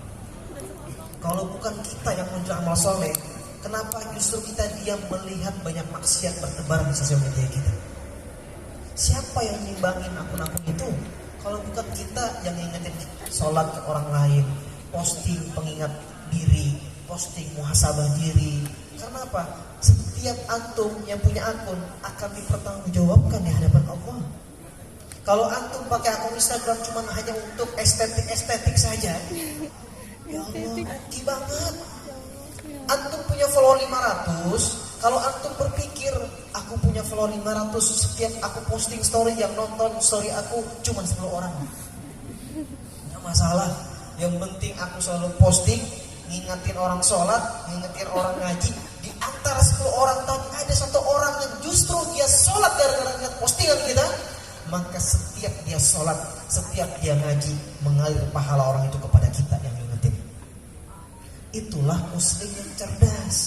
Kalau bukan kita yang menunjukkan amal soleh, kenapa justru kita diam melihat banyak maksiat bertebaran di sosial media kita? Siapa yang nimbangin akun-akun itu? Kalau bukan kita yang ngingetin sholat ke orang lain, posting pengingat diri, posting muhasabah diri. Karena apa? Setiap antum yang punya akun akan dipertanggungjawabkan di hadapan Allah. Kalau antum pakai akun Instagram cuma hanya untuk estetik saja, ya Allah, rugi banget. Antum punya follow 500. Kalau antum berpikir aku punya follow 500, setiap aku posting story yang nonton story aku cuma 10 orang, nggak masalah. Yang penting aku selalu posting, ngingetin orang sholat, ngingetin orang ngaji. Di antara 10 orang tadi ada 1 orang yang justru dia sholat gara-gara lihat postingan kita. Maka setiap dia sholat, setiap dia ngaji, mengalir pahala orang itu kepada kita yang ngingetin. Itulah muslim yang cerdas.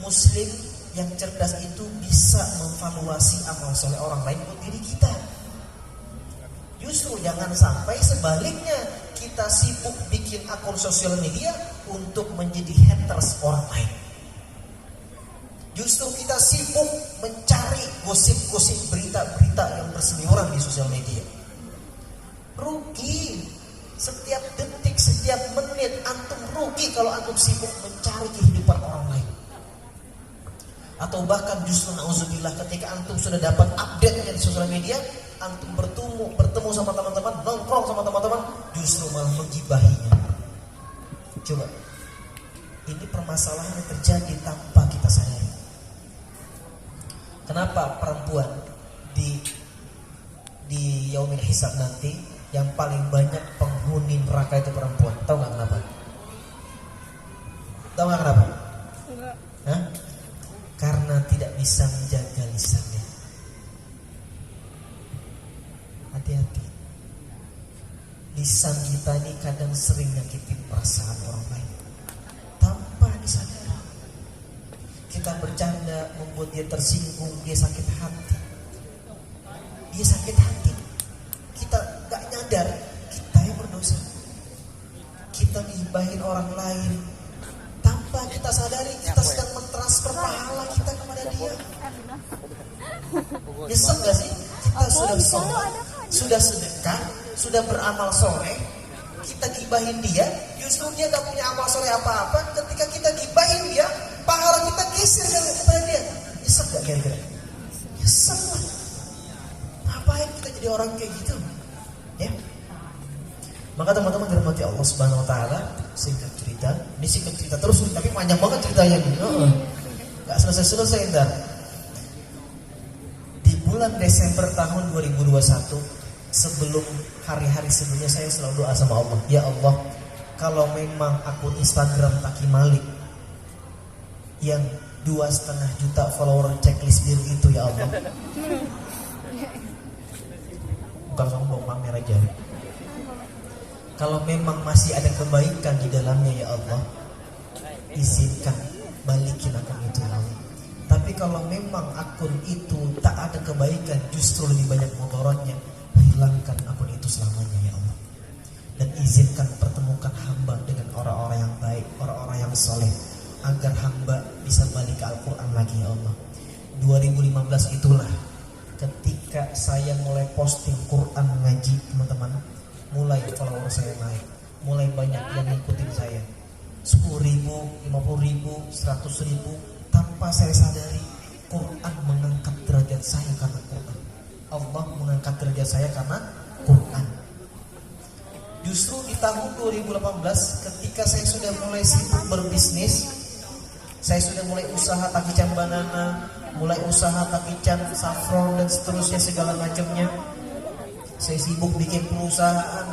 Muslim yang cerdas itu bisa memvaluasi amal soleh orang lain untuk diri kita. Justru jangan sampai sebaliknya kita sibuk bikin akun sosial media untuk menjadi haters orang lain. Justru kita sibuk mencari gosip-gosip, berita-berita yang berseliweran di sosial media. Rugi. Setiap detik, setiap menit antum rugi kalau antum sibuk mencari kehidupan orang lain. Atau bahkan justru na'udzubillah ketika antum sudah dapat update-nya di sosial media, antum bertemu sama teman-teman, nongkrong sama teman-teman, justru malah menggibahinya. Coba, ini permasalahan yang terjadi tanpa kita sadari. Kenapa perempuan di yaumil hisab nanti yang paling banyak penghuni neraka itu perempuan? Tahu nggak kenapa? Tahu nggak kenapa? Enggak. Hah? Karena tidak bisa menjaga lisannya. Hati-hati. Lisan kita ini kadang sering nyakitin perasaan orang lain tanpa disadari. Kita bercanda membuat dia tersinggung, dia sakit hati. Dia sakit hati. Kita gak nyadar kita yang berdosa. ngibahin orang lain, tanpa kita sadari kita sedang mentransfer pahala kita kepada dia. Nyesek gak sih? Kita sudah sholat, sudah sedekah, sudah beramal soleh, kita gibahin dia, justru dia gak punya amal soleh apa-apa. Ketika kita gibahin dia, pahala kita geser kepada dia. Nyesek gak kira-kira? Nyesek lah. Ngapain kita jadi orang kayak gitu? Ya. Maka teman-teman dirahmati Allah Subhanahu Wa Taala, singkat cerita, ini singkat cerita terus, tapi panjang banget ceritanya nih. Gak selesai-selesai ntar. Di bulan Desember tahun 2021, sebelum hari-hari sebelumnya, saya selalu doa sama Allah, ya Allah, kalau memang akun Instagram Taki Malik yang 2,5 juta follower checklist biru itu, ya Allah, bukan sombong, pamer aja. Kalau memang masih ada kebaikan di dalamnya, ya Allah, izinkan balikin akun itu, ya Allah. Tapi kalau memang akun itu tak ada kebaikan, justru lebih banyak mudaratnya, hilangkan akun itu selamanya, ya Allah. Dan izinkan pertemukan hamba dengan orang-orang yang baik, orang-orang yang soleh, agar hamba bisa balik ke Al-Quran lagi, ya Allah. 2015 itulah ketika saya mulai posting Quran ngaji, teman-teman. Mulai follower saya naik, mulai banyak yang ngikutin saya, 10.000, 50.000, 100.000. Tanpa saya sadari, Quran mengangkat derajat saya karena Quran. Allah mengangkat derajat saya karena Quran. Justru di tahun 2018, ketika saya sudah mulai sibuk berbisnis, saya sudah mulai usaha takican banana, mulai usaha takican saffron dan seterusnya segala macamnya. Saya sibuk bikin perusahaan,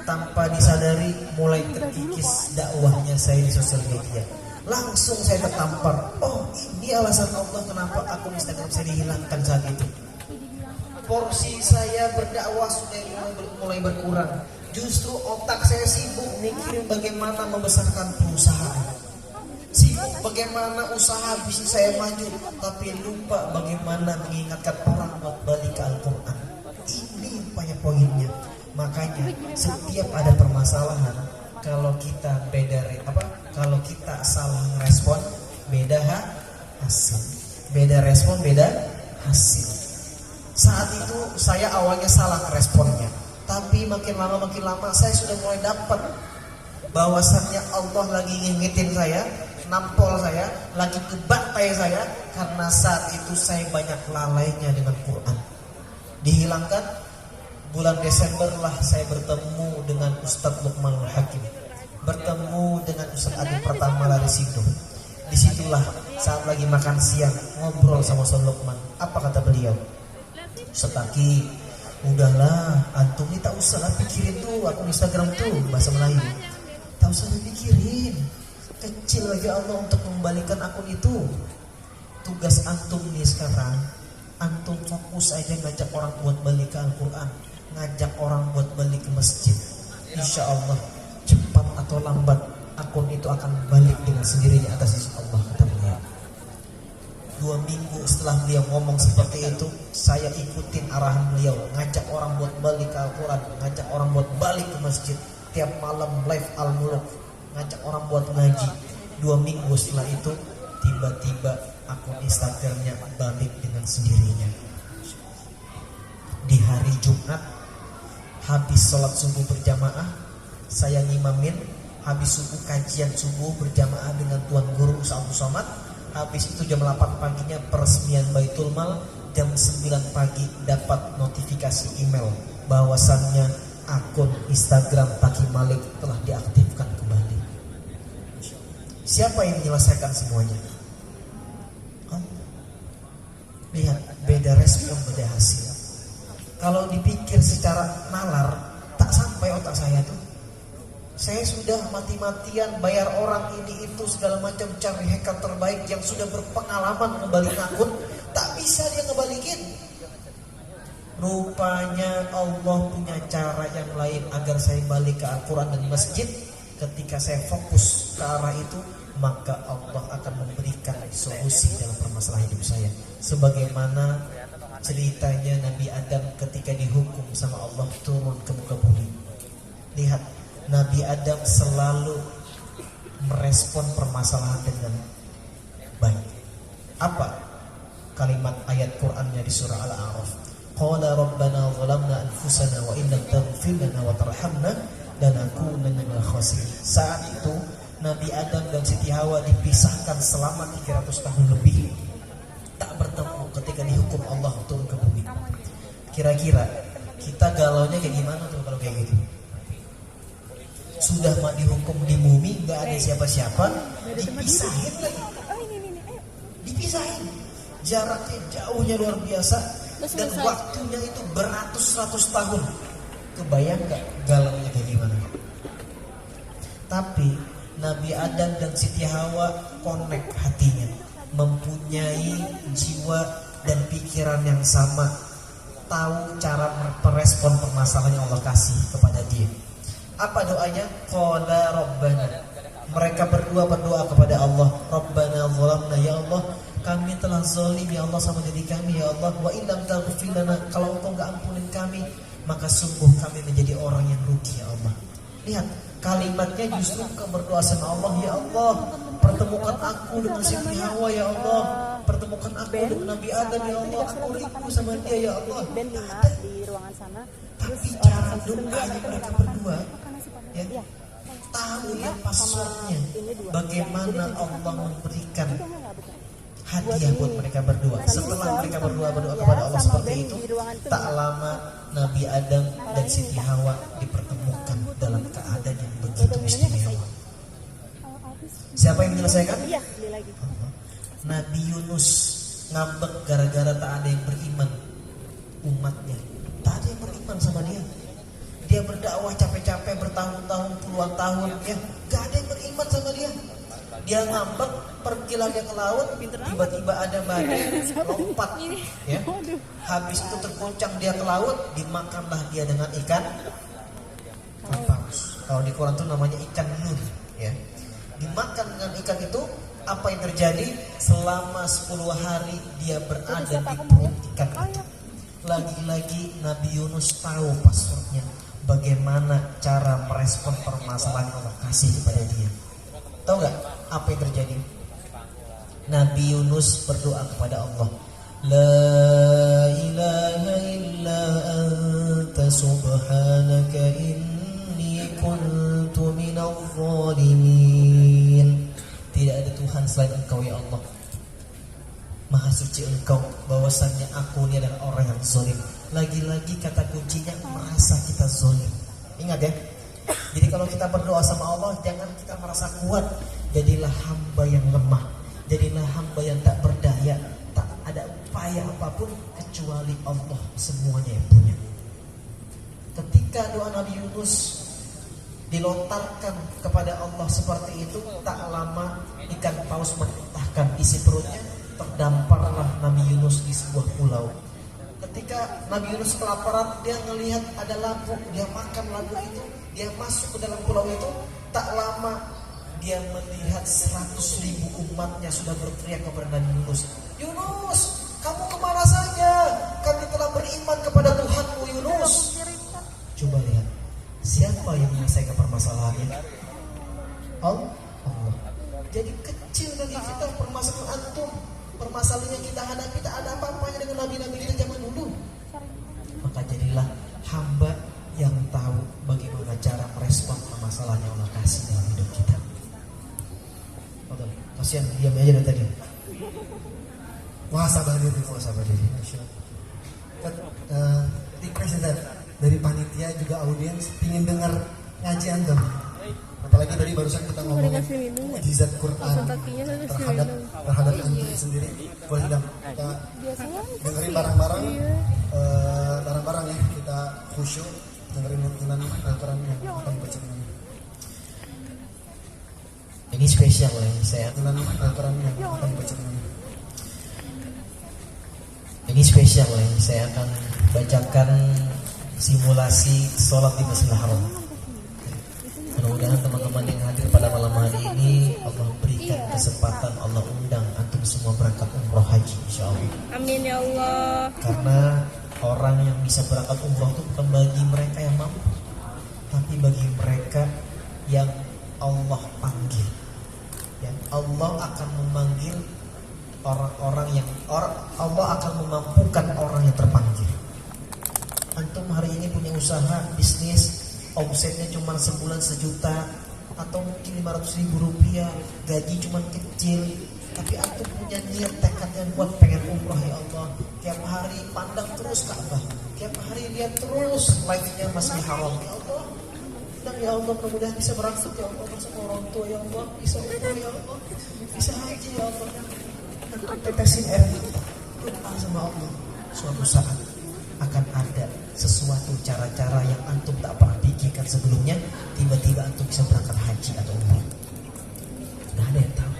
tanpa disadari mulai terkikis dakwahnya saya di sosial media. Langsung saya tertampar, oh ini alasan Allah kenapa akun Instagram saya dihilangkan saat itu. Porsi saya berdakwah sudah mulai berkurang. Justru otak saya sibuk mikirin bagaimana membesarkan perusahaan, sibuk bagaimana usaha bisnis saya maju, tapi lupa bagaimana mengingatkan orang buat balik ke Al-Quran. Ini banyak poinnya. Makanya setiap ada permasalahan, kalau kita kalau kita salah respon, beda hasil. Beda respon, beda hasil. Saat itu saya awalnya salah responnya, tapi makin lama saya sudah mulai dapat bahwasannya Allah lagi ngingetin saya, nampol saya, lagi kebantai saya, karena saat itu saya banyak lalainya dengan Quran. Dihilangkan. Bulan Desember lah saya bertemu dengan Ustadz Luqmanul Hakim, bertemu dengan Ustadz Adi pertama dari situ. Disitulah saat lagi makan siang ngobrol sama Ustadz Luqman. Apa kata beliau? Ustadz Taki, udahlah antum ini tak usah lah pikirin tuh akun Instagram tuh, bahasa Melayu. Tak usah dipikirin, kecil lagi Allah untuk mengembalikan akun itu. Tugas antum nih sekarang, antum fokus aja ngajak orang buat balik ke Al-Quran, ngajak orang buat balik ke masjid. Insya Allah cepat atau lambat akun itu akan balik dengan sendirinya atas izin Allah, kata beliau. 2 minggu setelah beliau ngomong seperti itu, saya ikutin arahan beliau, ngajak orang buat balik ke Al-Quran, ngajak orang buat balik ke masjid. Tiap malam live Al-Muluk, ngajak orang buat ngaji. 2 minggu setelah itu, tiba-tiba akun Instagramnya balik dengan sendirinya. Di hari Jumat, habis sholat subuh berjamaah, saya ngimamin. Habis subuh kajian subuh berjamaah dengan Tuan Guru Ustaz Abdul Somad. Habis itu jam 8 paginya peresmian Baitul Mal. Jam 9 pagi dapat notifikasi email bahwasannya akun Instagram Taki Malik telah diaktifkan kembali. Siapa yang menyelesaikan semuanya? Lihat, beda respon, beda hasil. Kalau dipikir secara nalar, tak sampai otak saya tuh. Saya sudah mati-matian bayar orang ini itu segala macam, cari hacker terbaik yang sudah berpengalaman ngebalik akun, tak bisa dia ngebalikin. Rupanya Allah punya cara yang lain agar saya balik ke Al-Quran dan masjid. Ketika saya fokus ke arah itu, maka Allah akan memberikan solusi dalam permasalahan hidup saya. Sebagaimana ceritanya Nabi Adam ketika dihukum sama Allah turun ke muka bumi. Lihat, Nabi Adam selalu merespon permasalahan dengan baik. Apa kalimat ayat Qur'annya di surah Al-A'raf? Qala rabbana zalamna anfusana wa in lam taghfir lana wa tarhamna lanakunanna minal khasirin. Saat itu Nabi Adam dan Siti Hawa dipisahkan selama 300 tahun lebih, tak bertemu ketika dihukum Allah turun ke bumi. Kira-kira kita galaunya kayak gimana tuh kalau kayak gitu? Sudah mah dihukum di bumi, nggak ada siapa-siapa, dipisahin lagi, dipisahin. Jaraknya jauhnya luar biasa dan waktunya itu beratus-ratus tahun. Kebayang nggak galaunya kayak gimana? Tapi Nabi Adam dan Siti Hawa connect hatinya, mempunyai jiwa dan pikiran yang sama, tahu cara merespon permasalahan yang Allah kasih kepada dia. Apa doanya? Qala rabbana. Mereka berdua berdoa kepada Allah, Rabbana zalamna, ya Allah kami telah zalim ya Allah sama diri kami ya Allah, wa illam taghfir lana, kalau Engkau enggak ampunin kami maka sungguh kami menjadi orang yang rugi ya Allah. Lihat kalimatnya justru engkau berdoa sama Allah, ya Allah pertemukan aku dengan Siti Hawa ya Allah, pertemukan aku dengan Nabi Adam ya Allah, aku rindu sama dia ya Allah. Di ruangan sana. Tapi cara doanya mereka berdua ya, tahu ya passwordnya, bagaimana Allah memberikan hadiah buat mereka berdua. Setelah mereka berdua berdoa kepada Allah seperti itu, tak lama Nabi Adam dan Siti Hawa dipertemukan dalam keadaan yang begitu istimewa. Siapa yang menyelesaikan? Nabi Yunus ngambek gara-gara tak ada yang beriman. Umatnya tak ada yang beriman sama dia. Dia berdakwah capek-capek bertahun-tahun, puluhan tahun, ya gak ada yang beriman sama dia. Dia ngambek, pergi lagi ke laut, tiba-tiba ada badai lompat, ya. Habis itu tergoncang dia ke laut, dimakanlah dia dengan ikan paus. Kalau di Quran itu namanya ikan nun, ya. Dimakan dengan ikan itu, apa yang terjadi? Selama 10 hari dia berada di perut ikan itu. Lagi-lagi Nabi Yunus tahu passwordnya, bagaimana cara merespon permasalahan yang Allah kasih kepada dia. Tahu gak apa yang terjadi? Nabi Yunus berdoa kepada Allah, La ilaha illa anta subhanaka inni kuntu minal zalimin. Tidak ada Tuhan selain Engkau ya Allah, Maha suci Engkau, bahwasannya aku ini adalah orang yang zalim. Lagi-lagi kata kuncinya, merasa kita zalim. Ingat ya. Jadi kalau kita berdoa sama Allah, jangan kita merasa kuat. Jadilah hamba yang lemah, jadilah hamba yang tak berdaya, tak ada upaya apapun kecuali Allah semuanya yang punya. Ketika doa Nabi Yunus dilontarkan kepada Allah seperti itu, tak lama ikan paus memuntahkan isi perutnya, terdamparlah Nabi Yunus di sebuah pulau. Ketika Nabi Yunus kelaparan, dia melihat ada lampu, dia makan lampu itu, dia masuk ke dalam pulau itu. Tak lama dia melihat 100.000 umatnya sudah berteriak kepada Nabi Yunus, Yunus, kamu kemana saja? Kami telah beriman kepada Tuhanmu Yunus. Coba lihat, siapa yang menyelesaikan permasalahannya? Allah. Jadi kecil bagi kita permasalahan antum. Permasalahan yang kita hadapi tak ada apa-apanya dengan nabi-nabi kita zaman dulu. Maka jadilah hamba yang tahu bagaimana cara merespon permasalahan yang Allah kasih dalam hidup kita. Betul. Kasihan diam aja dari tadi. Muhasabah diri. Request dari panitia juga audiens ingin dengar ngaji antum. Apalagi tadi barusan kita ngomongin mukjizat Quran terhadap antum sendiri. Boleh dong kita dengerin bareng-bareng ya, kita khusyuk dengerin Quran yang akan baca. Ini spesial ya saya. Quran yang akan baca. Ini spesial ya, saya akan bacakan simulasi sholat di Masjidil Haram. Mudah-mudahan teman-teman yang hadir pada malam hari ini Allah berikan kesempatan, Allah undang antum semua berangkat umroh haji insyaallah. Amin ya Allah. Karena orang yang bisa berangkat umroh itu bukan bagi mereka yang mampu, tapi bagi mereka Allah akan memanggil orang-orang yang Allah akan memampukan orang yang terpanggil. Antum hari ini punya usaha bisnis, omsetnya cuma sebulan 1 juta atau mungkin 500.000 rupiah, gaji cuma kecil, tapi antum punya niat tekad yang buat pengen umrah ya Allah. Tiap hari pandang terus Ka'bah, tiap hari lihat terus live-nya masih haram ya Allah. Dan ya Allah mudah-mudahan bisa berangkat ya Allah bersama orang tua ya Allah, bisa umrah ya Allah, bisa haji ya Allah. Antum tetesin air mata, doa sama Allah. Suatu saat akan ada sesuatu cara-cara yang antum tak pernah pikirkan sebelumnya, tiba-tiba antum bisa berangkat haji atau umrah. Nggak ada yang tahu.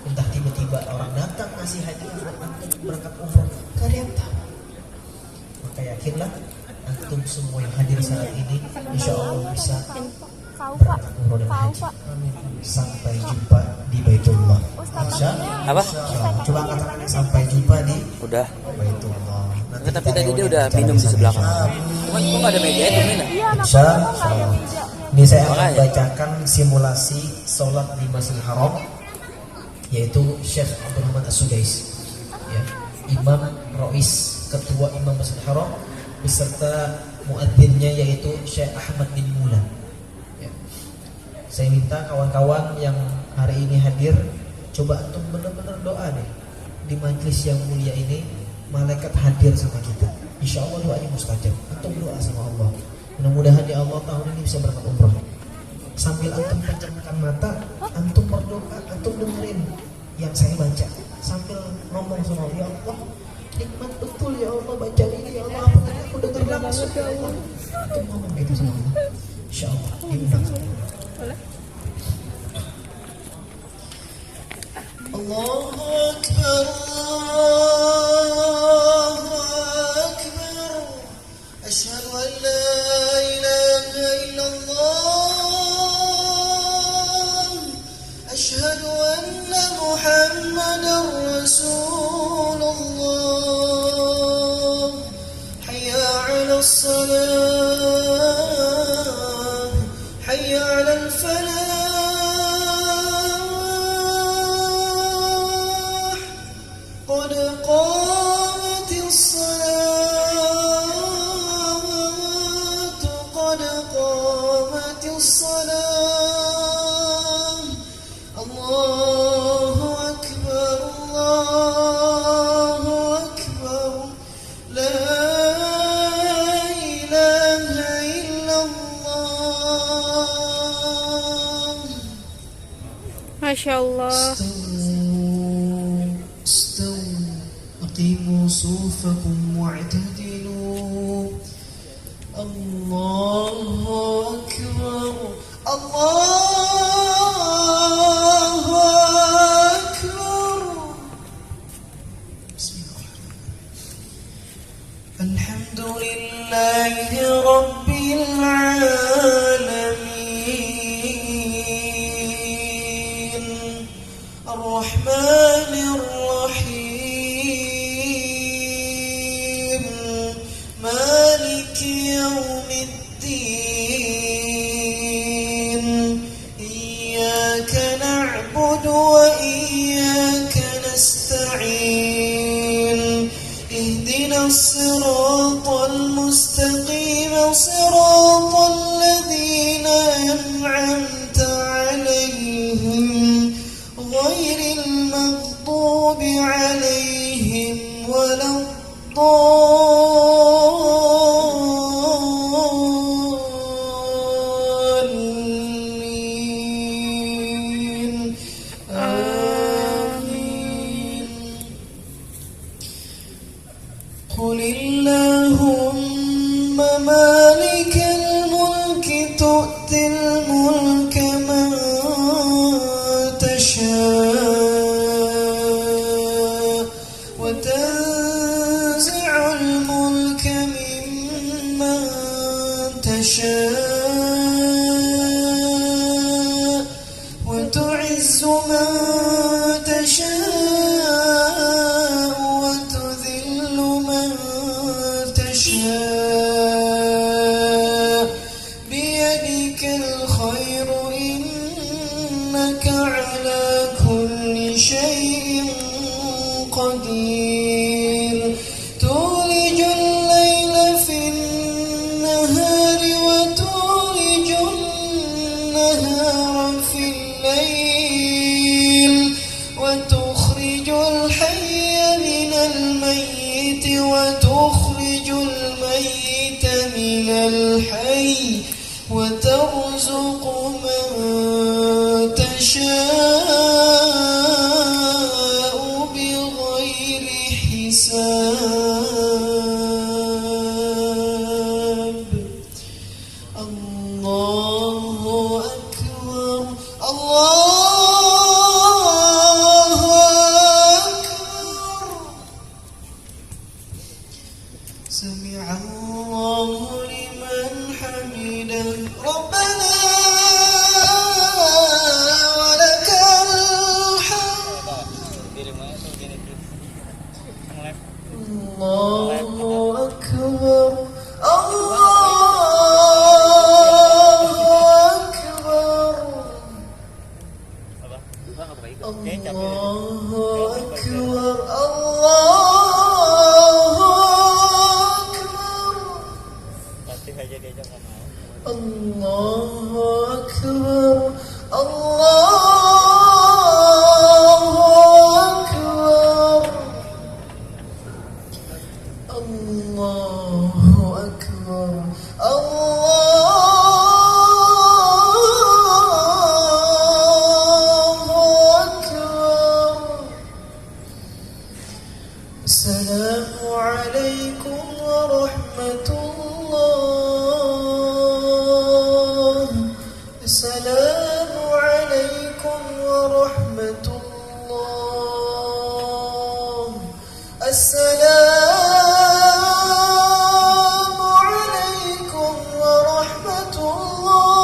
Entah tiba-tiba orang datang ngasih haji umrah, antum berangkat umrah, nggak ada yang tahu. Maka yakinlah antum semua yang hadir saat ini, insya Allah bisa berangkat umrah dan haji. Sampai jumpa di Baitullah. Apa? Coba katakan sampai jumpa di Udah. Baitullah. Enggak, tapi tadi dia udah minum di sebelah kanan. Kok nggak ada meja itu Mina? Insya Allah. Ini saya akan bacakan simulasi sholat di Masjidil Haram, yaitu Syekh Abdul Rahman As-Sudais, ya, Imam Rois, Ketua Imam Masjidil Haram, beserta muadzinnya yaitu Syekh Ahmad bin Mula. Ya. Saya minta kawan-kawan yang hari ini hadir, coba antum benar-benar doa deh di majelis yang mulia ini. Malaikat hadir sama kita, insya Allah doanya mustajab. Antum doa sama Allah, mudah-mudahan ya Allah tahun ini bisa berangkat umrah. Sambil antum pejamkan mata, antum berdoa, antum dengerin yang saya baca, sambil ngomong sama Allah, ya Allah nikmat betul ya Allah baca ini ya Allah, apa tadi aku dengar langsung ya Allah. Antum ngomong gitu sama Allah, insya Allah diundang sama Allah. Allahu Akbar, Allahu Akbar, asyhadu an la ilaha illallah, asyhadu anna Muhammadar Rasulullah, hayya 'alas salah, hayya 'alal falah. Masya Allah. استووا أقيموا صفوفكم واعتدلوا. الله أكبر، الله أكبر. بسم الله الحمد لله رب العالمين الرحمن الرحيم مالك يوم الدين إياك نعبد وإياك نستعين اهدنا الصراط المستقيم صراط الذين أنعمت عليهم غير المغضوب عليهم ولا الضالين آمين. قل اللهم مالك الملك تؤتي الملك من تشاء وتنزع الملك ممن تشاء وتعز من تشاء وتذل من تشاء بيدك الخير إنك على كل الحي وترزق من تشاء بغير حساب الله أكبر الله أكبر سمع الله لمن حمده ربنا ولك الحمد الله أكبر الله أكبر الله أكبر الله أكبر الله أكبر الله أكبر الله أكبر السلام عليكم ورحمة الله السلام عليكم ورحمة الله السلام عليكم ورحمة الله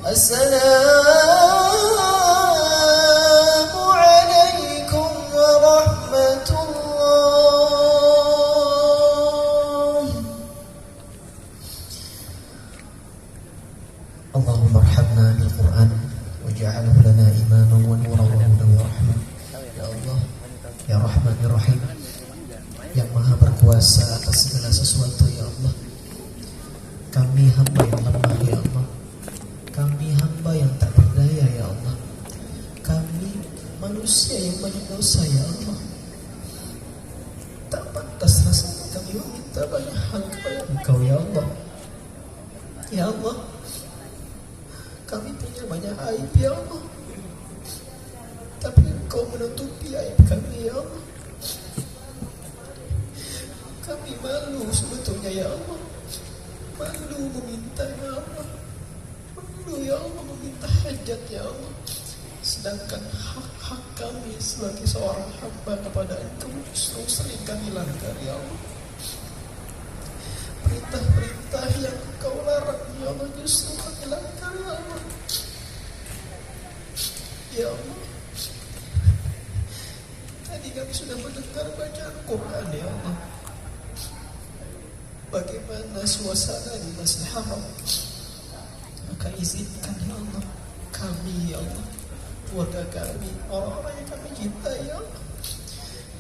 السلام عليكم ورحمة الله اللهم ارحمنا بالقرآن واجعله لنا إماما ونورا وهدى ورحمة يا الله ya Rahman ya Rahim yang maha berkuasa atas segala sesuatu ya Allah. Kami hamba yang lemah ya Allah, kami hamba yang tak berdaya ya Allah, kami manusia yang banyak dosa ya Allah. Tak pantas rasanya kami meminta banyak hal kepada Engkau ya Allah. Ya Allah, kami punya banyak aib ya Allah, tapi Engkau menutupi aib kami ya Allah. Kami malu sebetulnya ya Allah, malu meminta ya Allah, malu ya Allah meminta hajat ya Allah. Sedangkan hak-hak kami sebagai seorang hamba kepada Engkau justru sering kami langgar ya Allah. Perintah-perintah yang Engkau larang ya Allah justru kami langgar ya Allah. Ya Allah, tadi kami sudah mendengar bacaan Quran ya Allah. Bagaimana suasana di Masjidil Haram? Maka izinkan ya Allah, kami ya Allah, keluarga kami, orang-orang yang kami cintai ya Allah,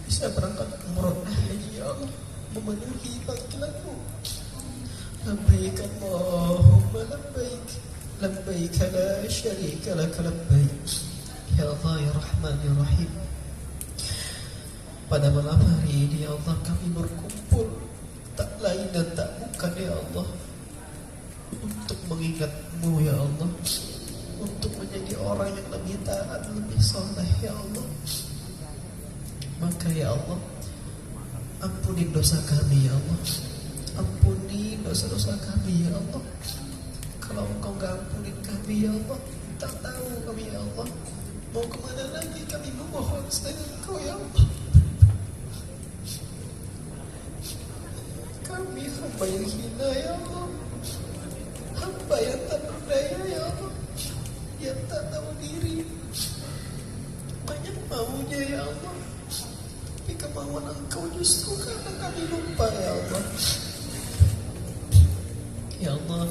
bisa berangkat umrah haji ya Allah, memenuhi panggilan-Mu. Labbaik Allahumma labbaik, labbaik la syarika lak labbaik. Ya Allah ya Rahman ya Rahim, pada malam hari ini ya Allah kami berkumpul tak lain dan tak bukan ya Allah untuk mengingat-Mu ya Allah, untuk menjadi orang yang lebih taat, lebih saleh ya Allah. Maka ya Allah, ampuni dosa kami ya Allah, ampuni dosa-dosa kami ya Allah. Kalau Engkau gak ampunin kami ya Allah, tak tahu kami ya Allah mau kemana lagi kami memohon selain Engkau ya Allah. Kami hamba yang hina ya Allah, hamba yang tak berdaya ya Allah, yang tak tahu diri, banyak maunya ya Allah, tapi kemauan Engkau justru karena kami lupa ya Allah. Ya Allah,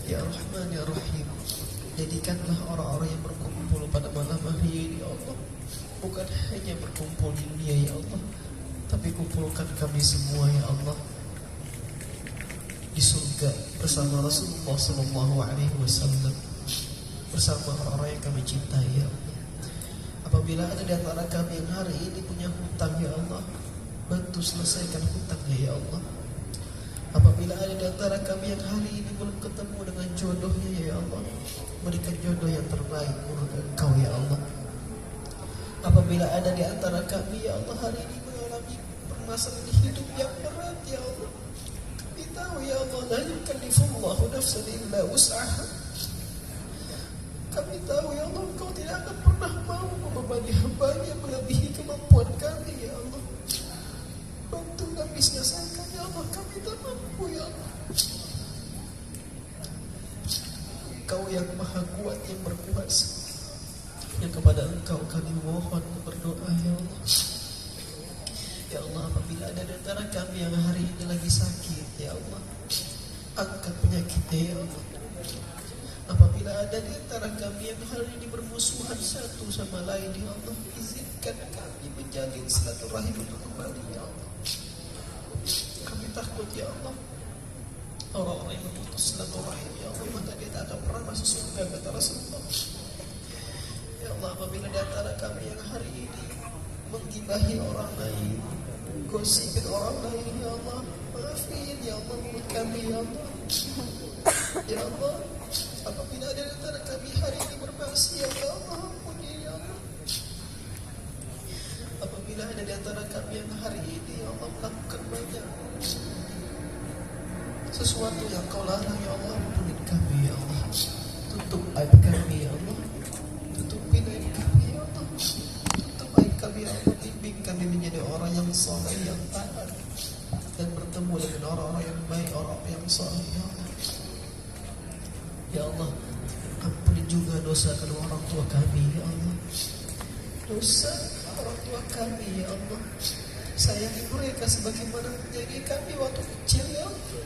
ya Rahman ya Rahim, jadikanlah orang-orang yang berkumpul pada malam hari ini ya Allah, bukan hanya berkumpul di dunia ya Allah, tapi kumpulkan kami semua ya Allah di surga bersama Rasulullah SAW, bersama orang-orang yang kami cintai ya Allah. Apabila ada di antara kami yang hari ini punya hutang ya Allah, bantu selesaikan hutangnya ya Allah. apabila ada di antara kami yang hari ini belum ketemu dengan jodohnya ya Allah, berikan jodoh yang terbaik menurut Engkau ya Allah. Apabila ada di antara kami ya Allah hari ini mengalami permasalahan hidup yang berat ya Allah, kami tahu ya Allah la yukallifullahu nafsan illa wus'aha. Kami tahu ya Allah Engkau tidak akan pernah mau membebani hamba-Nya melebihi kemampuan kami ya Allah. Bantu kami selesaikan ya Allah, kami tak mampu ya Allah. Engkau yang maha kuat, yang berkuasa, yang kepada Engkau kami mohon berdoa ya Allah. Ya Allah, apabila ada di antara kami yang hari ini lagi sakit ya Allah, angkat penyakitnya ya Allah. Apabila ada di antara kami yang hari ini bermusuhan satu sama lain ya Allah, izinkan kami menjalin silaturahim untuk kembali ya Allah. Kami takut ya Allah, orang-orang yang memutus silaturahim ya Allah, maka dia tak akan pernah masuk surga kata Rasulullah. Ya Allah, apabila di antara kami yang hari ini menggibahi orang lain, gosipin orang lain ya Allah, maafin ya Allah mulut kami ya Allah. Ya Allah, apabila ada di antara kami hari ini bermaksiat ya Allah, ampuni ya Allah. Apabila ada di antara kami yang hari ini ya Allah melakukan banyak sesuatu yang Kau larang ya Allah, ampuni kami ya Allah. Tutup aib kami ya Allah, tutupin aib kami ya Allah, tutup aib kami ya Allah. Bimbing kami menjadi orang yang saleh, yang taat, dan bertemu dengan orang-orang yang baik, orang yang saleh ya Allah. Ya Allah, ampuni juga dosa kedua orang tua kami ya Allah. Dosa orang tua kami ya Allah, sayangi mereka sebagaimana menyayangi kami waktu kecil ya Allah.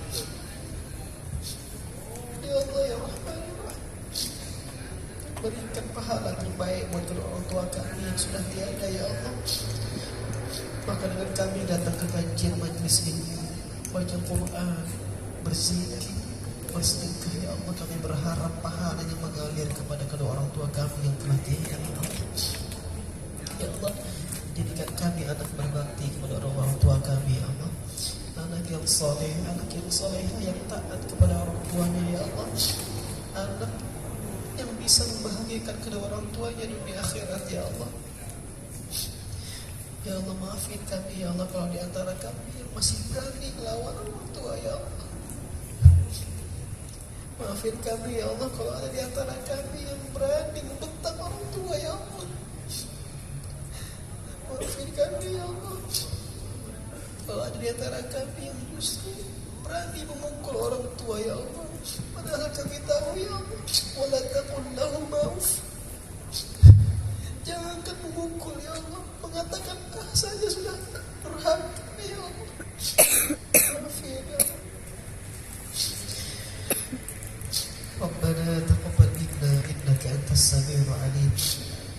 Ya Allah ya Rahman ya Rahim, berikan pahala terbaik buat kedua orang tua kami yang sudah tiada ya Allah. Maka dengan kami datang ke kajian majlis ini, baca Quran, berzikir, bersedekah ya Allah, kami berharap pahalanya mengalir kepada kedua orang tua kami yang telah tiada ya Allah. Ya Allah, jadikan kami anak berbakti kepada orang tua kami ya Allah, anak yang soleh, anak yang soleha, yang taat kepada orang tuanya ya Allah, anak yang bisa membahagiakan kedua orang tuanya dunia akhirat ya Allah. Ya Allah, maafin kami ya Allah kalau di antara kami yang masih berani melawan orang tua ya Allah. Maafin kami ya Allah kalau ada di antara kami yang berani membentak orang tua ya Allah. Maafin kami ya Allah kalau ada di antara kami yang justru berani memukul orang tua ya Allah. Padahal kami tahu ya Allah, wala taqul lahum ma'uf, jangankan memukul ya Allah, mengatakan saja sudah berharga ya Allah. Maafin ya Allah. ربنا تقبل منا إنك أنت السميع العليم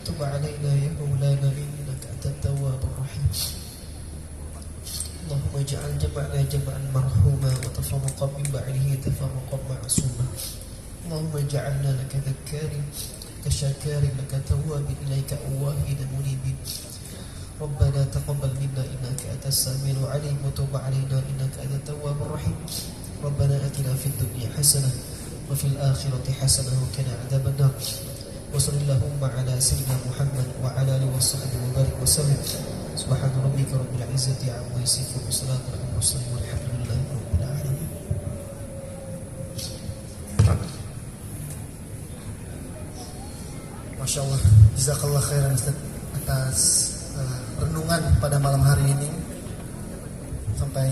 تب علينا يا مولانا إنك أنت التواب الرحيم اللهم اجعل جمعنا جمعا مرحوما وتفرقا من بعده تفرقا معصوما اللهم اجعلنا لك ذكارين كشاكار لك تواب إليك أواهين منيبين ربنا تقبل منا إنك أنت السميع العليم وتب علينا إنك أنت التواب الرحيم ربنا آتنا في الدنيا حسنة وفي الآخرة حسنة وقنا عذاب النار وصلى اللهم على سيدنا محمد وعلى آله وصحبه وبارك وسلم سبحان ربك رب العزة عما يصفون وسلام على المرسلين والحمد لله رب العالمين. Masya Allah, jazakallah khairan Ustaz atas renungan pada malam hari ini, sampai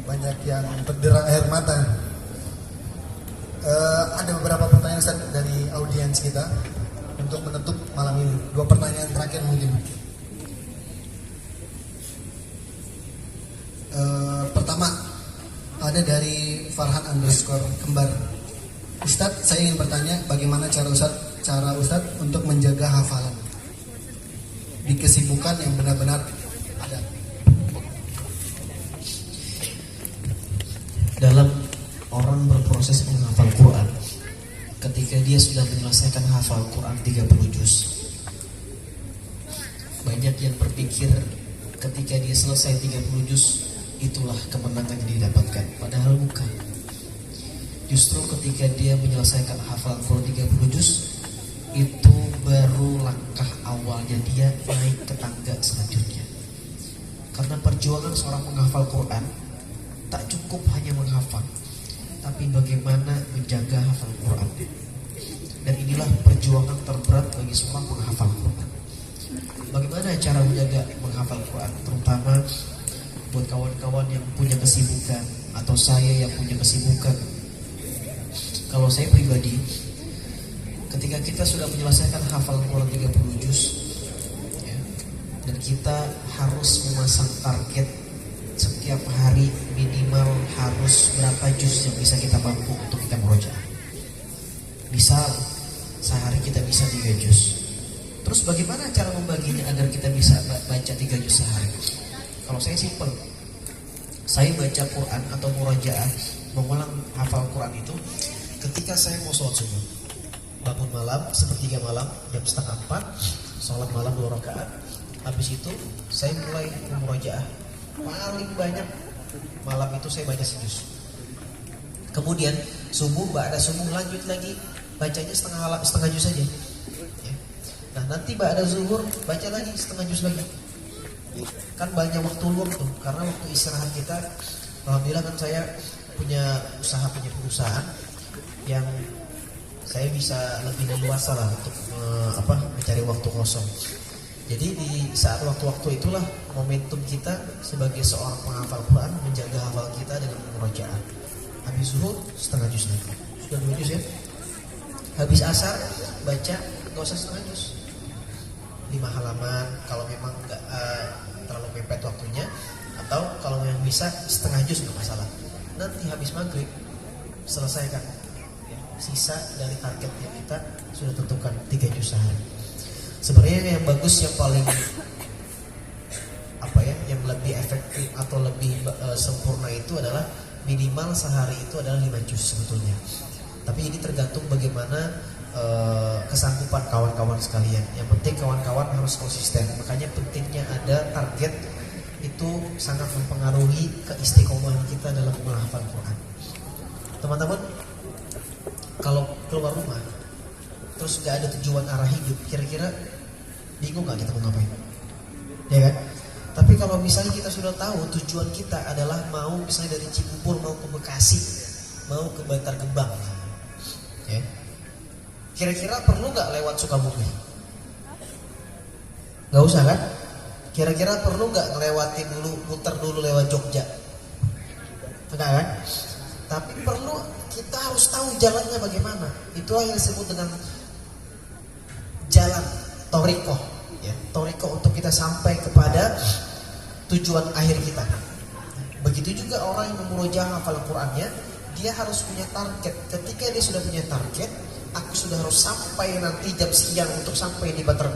banyak yang berderai air mata. Ada beberapa pertanyaan Ustaz dari audiens kita untuk menutup malam ini. 2 pertanyaan terakhir mungkin. Pertama ada dari Farhan _kembar. Ustaz, saya ingin bertanya bagaimana cara Ustaz untuk menjaga hafalan di kesibukan yang benar-benar ada. Dalam orang berproses menghafal Quran, ketika dia sudah menyelesaikan hafal Quran 30 juz, banyak yang berpikir ketika dia selesai 30 juz itulah kemenangan yang didapatkan. Padahal bukan. Justru ketika dia menyelesaikan hafalan Quran 30 juz, itu baru langkah awalnya dia naik ke tangga selanjutnya. Karena perjuangan seorang menghafal Quran tak cukup hanya menghafal, tapi bagaimana menjaga hafal Quran. Dan inilah perjuangan terberat bagi seorang menghafal Quran. Bagaimana cara menjaga menghafal Quran, terutama buat kawan-kawan yang punya kesibukan atau saya yang punya kesibukan. Kalau saya pribadi, ketika kita sudah menyelesaikan hafalan Quran 30 juz ya, dan kita harus memasang target setiap hari minimal harus berapa juz yang bisa kita mampu untuk kita murojaah. Misal sehari kita bisa 3 juz. Terus bagaimana cara membaginya agar kita bisa baca 3 juz sehari? Kalau saya simpel, saya baca Quran atau murojaah, mengulang hafal Quran itu ketika saya mau sholat subuh, bangun malam, sepertiga malam, jam 3:30, sholat malam 2 rakaat. Habis itu saya mulai murojaah. Paling banyak malam itu saya baca sejuz. Kemudian subuh, ba'da subuh lanjut lagi, bacanya setengah juz saja. Ya. Nah nanti ba'da zuhur baca lagi setengah juz lagi. Kan banyak waktu luang tuh, karena waktu istirahat kita, alhamdulillah kan saya punya perusahaan yang saya bisa lebih leluasa lah untuk mencari waktu kosong. Jadi di saat waktu-waktu itulah momentum kita sebagai seorang penghafal Quran menjaga hafal kita dengan murojaah. Habis zuhur setengah juz lagi, sudah 2 juz ya. Habis asar baca nggak usah setengah juz, 5 halaman kalau memang nggak terlalu mepet waktunya, atau kalau yang bisa setengah juz nggak masalah. Nanti habis maghrib selesaikan sisa dari target yang kita sudah tentukan 3 juz sehari. Sebenarnya yang bagus, yang paling yang lebih efektif atau lebih sempurna itu adalah minimal sehari itu adalah 5 juz sebetulnya. Tapi ini tergantung bagaimana kesanggupan kawan-kawan sekalian. Yang penting kawan-kawan harus konsisten. Makanya pentingnya ada target, itu sangat mempengaruhi keistiqomahan kita dalam menghafal Quran. Teman-teman, kalau keluar rumah terus gak ada tujuan arah hidup, kira-kira bingung gak kita mau ngapain? Ya kan? Tapi kalau misalnya kita sudah tahu tujuan kita adalah mau misalnya dari Cibubur mau ke Bekasi, mau ke Bantar Gebang, ya, kira-kira perlu gak lewat Sukabumi? Gak usah kan? Kira-kira perlu gak ngelewatin dulu, muter dulu lewat Jogja? Enggak kan? Tapi perlu, kita harus tahu jalannya bagaimana. Itulah yang disebut dengan jalan torikoh, ya, torikoh untuk kita sampai kepada tujuan akhir kita. Begitu juga orang yang memurojaah hafal Qurannya, dia harus punya target. Ketika dia sudah punya target, aku sudah harus sampai nanti jam sekian untuk sampai di Bantar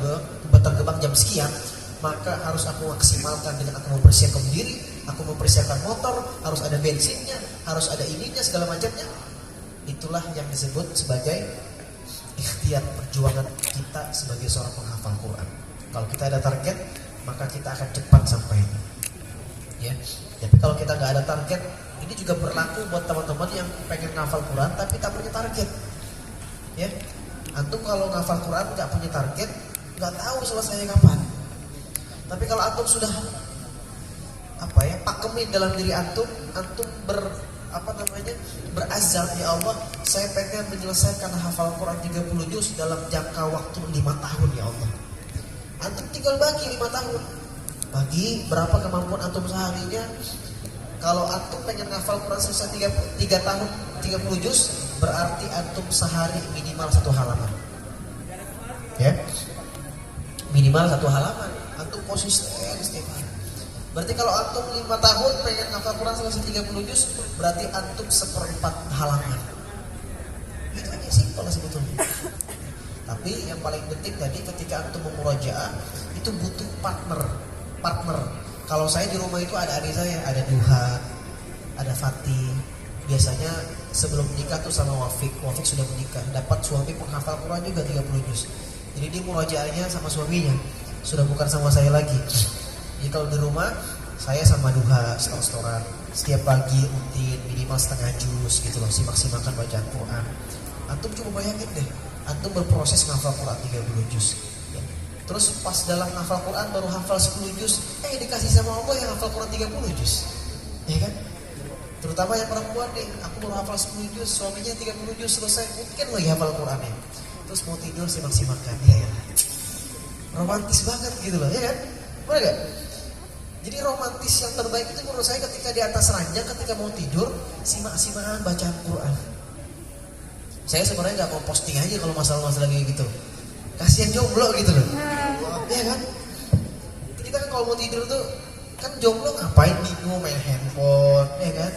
Gebang jam sekian, maka harus aku maksimalkan dengan aku mempersiapkan diri, aku mempersiapkan motor, harus ada bensinnya, harus ada ininya segala macamnya. Itulah yang disebut sebagai ikhtiar perjuangan kita sebagai seorang penghafal Quran. Kalau kita ada target, maka kita akan cepat sampai. Ya. Tapi kalau kita nggak ada target, ini juga berlaku buat teman-teman yang pengen ngafal Quran tapi tak punya target. Ya, antum kalau ngafal Quran nggak punya target, nggak tahu selesainya kapan. Tapi kalau antum sudah pakemin dalam diri antum berazam, ya Allah, saya pengen menyelesaikan hafal Quran 30 juz dalam jangka waktu 5 tahun ya Allah. Antum tinggal bagi 5 tahun. Bagi berapa kemampuan antum seharinya. Kalau antum pengen hafal Quran selesai 3 tahun 30 juz, berarti antum sehari minimal 1 halaman. Ya. Minimal 1 halaman. Antum konsisten setiap hari. Berarti kalau antum 5 tahun pengen hafal Quran selesai 30 juz, berarti antum 1/4 halaman. Itu aja simpel sebetulnya. Tapi yang paling penting tadi ketika antum memurojaah itu butuh partner. Kalau saya di rumah itu ada adik saya, ada Duha, ada Fatih. Biasanya sebelum menikah tuh sama Wafik sudah menikah, dapat suami penghafal Quran juga 30 juz. Jadi dia murojaahnya sama suaminya, sudah bukan sama saya lagi. Jadi kalau di rumah Saya sama duha stor-storan setiap pagi rutin minimal setengah juz gitu loh, simak-simakan bacaan Quran. Antum coba bayangin deh, antum berproses ngafal Quran 30 juz ya. Terus pas dalam ngafal Quran baru hafal 10 juz, dikasih sama Allah yang hafal Quran 30 juz, ya kan? Terutama yang perempuan nih, aku baru hafal 10 juz, suaminya 30 juz selesai, mungkin lagi hafal Qurannya. Terus mau tidur simak-simakan, ya romantis banget gitu loh, ya kan? Bener gak? Jadi romantis yang terbaik itu menurut saya ketika di atas ranjang, ketika mau tidur, simak-simakan bacaan Quran. Saya sebenarnya gak mau posting aja kalau masalah-masalah kayak gitu. Kasihan jomblo gitu loh, ya kan? Kita kan kalau mau tidur tuh, kan jomblo ngapain bingung main handphone, ya kan?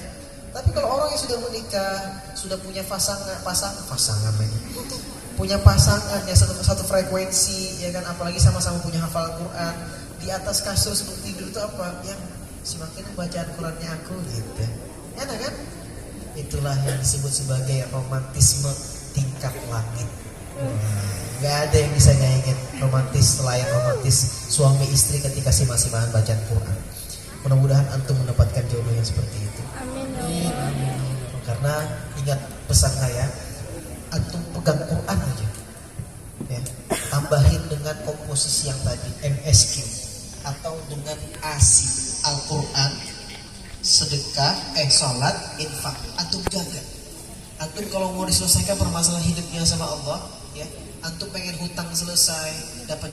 Tapi kalau orang yang sudah menikah, sudah punya pasangan punya pasangan yang satu frekuensi, ya kan? Apalagi sama-sama punya hafal Quran, di atas kasur sebelum tidur itu apa? Yang semakin bacaan Qurannya aku gitu, enak kan? Itulah yang disebut sebagai romantisme tingkat langit. Gak ada yang bisa nyanyiin romantis selain romantis suami istri ketika simak-simakan bacaan Quran. Mudah-mudahan antum mendapatkan jodoh yang seperti itu. Amin. Karena ingat pesan saya, antum pegang Quran aja, ya. Tambahin dengan komposisi yang tadi MSQ atau dengan ASI, Al-Quran, sedekah, sholat, infak. Antum jaga. Antum kalau mau diselesaikan permasalahan hidupnya sama Allah, ya. Antum pengen hutang selesai, dapat